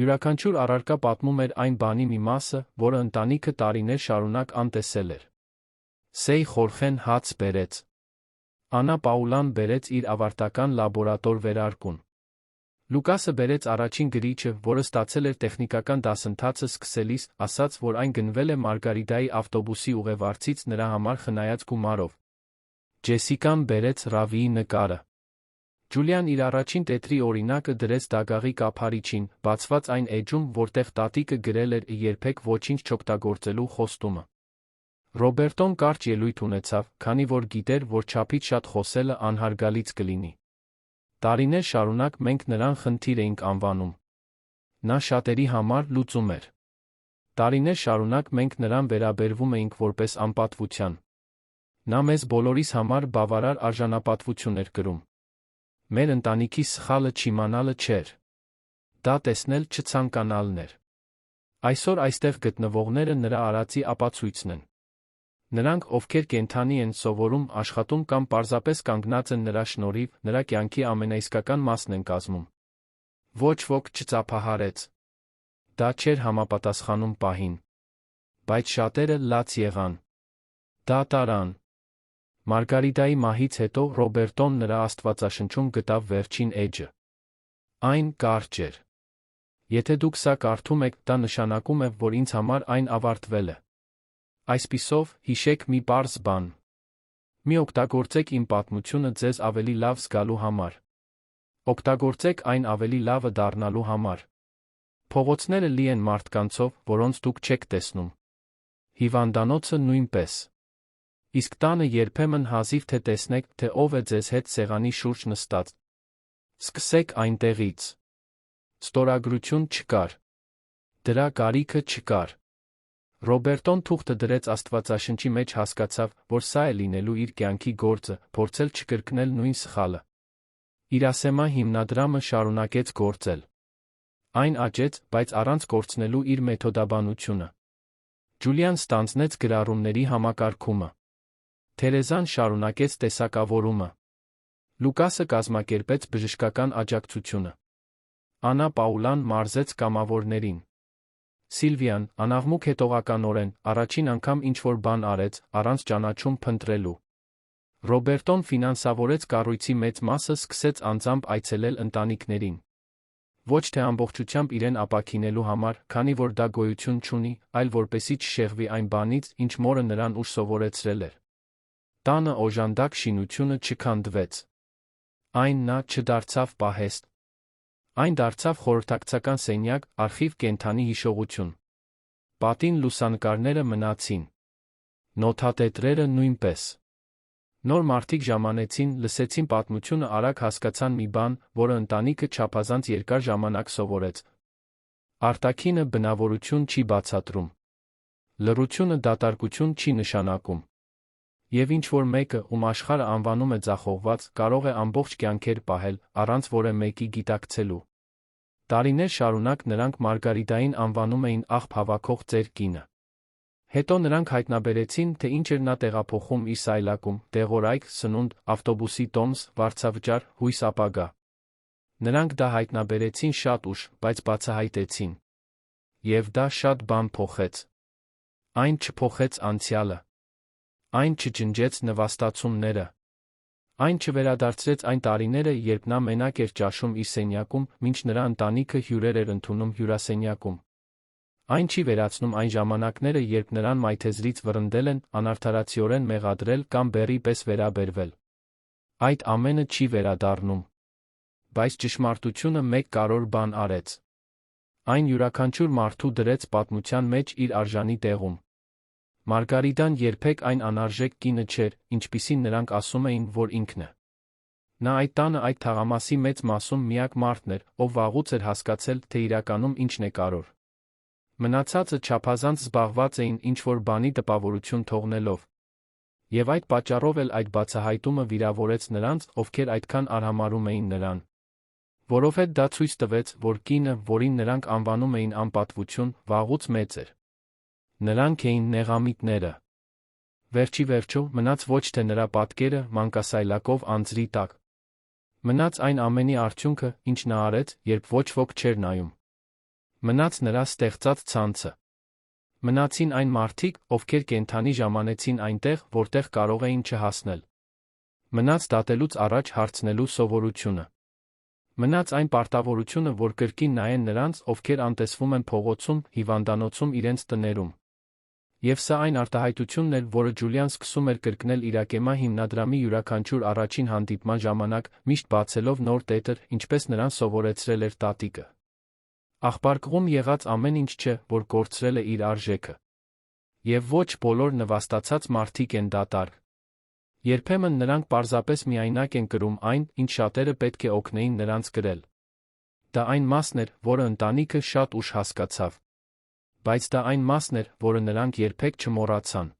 Յուրաքանչյուր առարկա պատմում էր այն բանի մի մասը, որը ընտանիքը տարիներ շարունակ անտեսել էր։ Սեյ Խորխեն հաց բերեց։ Անա Պաուլան բերեց իր ավարտական լաբորատոր վերարկուն։ Լուկասը բերեց առաջին գրիչը, որը ստացել էր տեխնիկական դասընթացը սկսելիս, ասաց, որ այն գնվել է Մարգարիտայի ավտոբուսի ուղևարցից նրա համար խնայած գումարով։ Ջեսիկան բերեց Ռավիի նկարը։ Ջուլիան իր առաջին տետրի օրինակը դրեց դագաղի կափարիչին, բացված այն էջում, որտեղ տատիկը գրել էր երբեք ոչինչ չօգտագործելու խոստումը։ Ռոբերտոն կարճ ելույթ ունեցավ, քանի որ գիտեր, որ չափից շատ խոսելը անհարգալից կլինի։ Տարիներ շարունակ մենք նրան խնդիր էինք անվանում։ Նա շատերի համար լուծում էր։ Տարիներ շարունակ մենք նրան վերաբերվում էինք որպես անպատվության։ Նա մեզ բոլորիս համար բավարար արժանապատվություն էր կրում։ Մեր ընտանիքի սխալը չիմանալը չէր։ Դա տեսնել չցանկանալն էր։ Այսօր այստեղ գտնվողները նրա արածի ապացույցն են։ Նրանք, ովքեր կենդանի են սովորում, աշխատում կամ պարզապես կանգնած են նրա շնորհիվ, նրա կյանքի ամենաիսկական մասն են կազմում։ Ոչ ոք չծափահարեց։ Դա չէր համապատասխանում պահին։ Բայց շատերը լաց եղան։ Դա տարան։ Մարգարիտայի մահից հետո Ռոբերտոն նրա աստվածաշնչում գտավ վերջին էջը։ Այն կարճ էր։ Եթե դուք սա կարդում եք, դա նշանակում է, որ ինձ համար այն ավարտվել է։ Այսպիսով, հիշեք մի պարզ բան. մի օգտագործեք իմ պատմությունը ձեզ ավելի լավ զգալու համար։ Օգտագործեք այն ավելի լավը դառնալու համար։ Փողոցները լի են մարդկանցով, որոնց դուք չեք տեսնում։ Հիվանդանոցը նույնպես։ Իսկ տանը երբեմն հազիվ թե տեսնեք, թե ով է ձեզ հետ սեղանի շուրջ նստած։ Սկսեք այնտեղից։ Ստորագրություն չկար։ Դրա կարիքը չկար։ Ռոբերտոն թուղթը դրեց Աստվածաշնչի մեջ, հասկացավ, որ սա է լինելու իր կյանքի գործը, փորձել չկրկնել նույն սխալը։ Իր ասեմա հիմնադրամը շարունակեց գործել։ Այն աճեց, բայց առանց կորցնելու իր մեթոդաբանությունը։ Ջուլիան ստանձնեց գրառումների համակարգումը։ Թերեզան շարունակեց տեսակավորումը։ Լուկասը կազմակերպեց բժշկական աջակցությունը։ Աննա Պաուլան մարզեց կամավորներին։ Սիլվիան, անաղմուկ հետողականորեն, առաջին անգամ ինչ-որ բան արեց, առանց ճանաչում փնտրելու։ Ռոբերտոն ֆինանսավորեց կառույցի մեծ մասը, սկսեց անձամբ այցելել ընտանիքներին։ Ոչ թե ամբողջությամբ իրեն ապաքինելու համար, քանի որ դա գոյություն չունի, այլ որպեսզի չշեղվի այն բանից, ինչ մորը նրան ուշ սովորեցրել էր։ Տանը օժանդակ շինությունը չքանդվեց։ Այն նա չդարձավ պահեստ։ Այն դարձավ խորհրդակցական սենյակ, արխիվ, կենդանի հիշողություն։ Պատին լուսանկարները մնացին։ Նոթատետրերը նույնպես։ Նոր մարդիկ ժամանեցին, լսեցին պատմությունը, արագ հասկացան մի բան, որը ընտանիքը չափազանց երկար ժամանակ սովորեց։ Արտաքինը բնավորություն չի բացատրում։ Լռությունը դատարկություն չի նշանակում։ Եվ ինչ-որ մեկը, ում աշխարհը անվանում է ձախողված, կարող է ամբողջ կյանքեր պահել, առանց որևէ մեկի գիտակցելու։ Տարիներ շարունակ նրանք Մարգարիտային անվանում էին աղբ հավաքող ծեր կինը։ Հետո նրանք հայտնաբերեցին, թե ինչ էր նա տեղափոխում իր սայլակում՝ դեղորայք, սնունդ, ավտոբուսի տոմս, վարձավճար, հույս ապագա։ Նրանք դա հայտնաբերեցին շատ ուշ, բայց բացահայտեցին։ Եվ դա շատ բան փոխեց։ Այն չփոխեց անցյալը։ Այն չջնջեց նվաստացումները։ Այն չվերադարձրեց այն տարիները, երբ նա մենակ էր ճաշում իր սենյակում, մինչ նրա ընտանիքը հյուրեր էր ընդունում հյուրասենյակում։ Այն չի վերացնում այն ժամանակները, երբ նրան մայթեզրից վռնդել են, անարդարացիորեն մեղադրել կամ բեռի պես վերաբերվել։ Այդ ամենը չի վերադառնում։ Բայց ճշմարտությունը մեկ կարևոր բան արեց։ Այն յուրաքանչյուր մարդու դրեց պատմության մեջ իր արժանի տեղում։ Մարգարիտան երբեք այն անարժեք կինը չէր, ինչպիսին նրանք ասում էին, որ ինքն է։ Նա այդ տանը այդ թաղամասի մեծ մասում միակ մարդն էր, ով վաղուց էր հասկացել, թե իրականում ինչն է կարևոր։ Մնացածը չափազանց զբաղված էին ինչ-որ բանի տպավորություն թողնելով։ Եվ այդ պատճառով էլ այդ բացահայտումը վիրավորեց նրանց, ովքեր այդքան արհամարհում էին նրան։ Որովհետև դա ցույց տվեց, որ կինը, որին նրանք անվանում էին անպատվություն, վաղուց մեծ էր։ Նրանք էին նեղամիտները։ Վերջի վերջո, մնաց ոչ թե նրա պատկերը մանկասայլակով անձրի տակ։ Մնաց այն ամենի արդյունքը, ինչ նա արեց, երբ ոչ ոք չէր նայում։ Մնաց նրա ստեղծած ցանցը։ Մնացին այն մարդիկ, ովքեր կենդանի ժամանեցին այնտեղ, որտեղ կարող էին չհասնել։ Մնաց դատելուց առաջ հարցնելու սովորությունը։ Մնաց այն պարտավորությունը, որ կրկին նայեն նրանց, ովքեր անտեսվում են փողոցում, հիվանդանոցում, իրենց տներում։ Եվ սա այն արտահայտությունն էր, որը Ջուլիան սկսում էր կրկնել Իրակեմա հիմնադրամի յուրաքանչյուր առաջին հանդիպման ժամանակ, միշտ բացելով նոր տետր, ինչպես նրան սովորեցրել էր տատիկը։ Աղբարկղում եղած ամեն ինչ չէ, որ կորցրել է իր արժեքը։ Եվ ոչ բոլոր նվաստացած մարդիկ են դատարկ։ Երբեմն նրանք պարզապես միայնակ են կրում այն, ինչ շատերը պետք է օգնեին նրանց կրել։ Դա այն մասն էր, որը ընտանիքը շատ ուշ հասկացավ։ Բայց դա այն մասն էր, որը նրանք երբեք չմոռացան։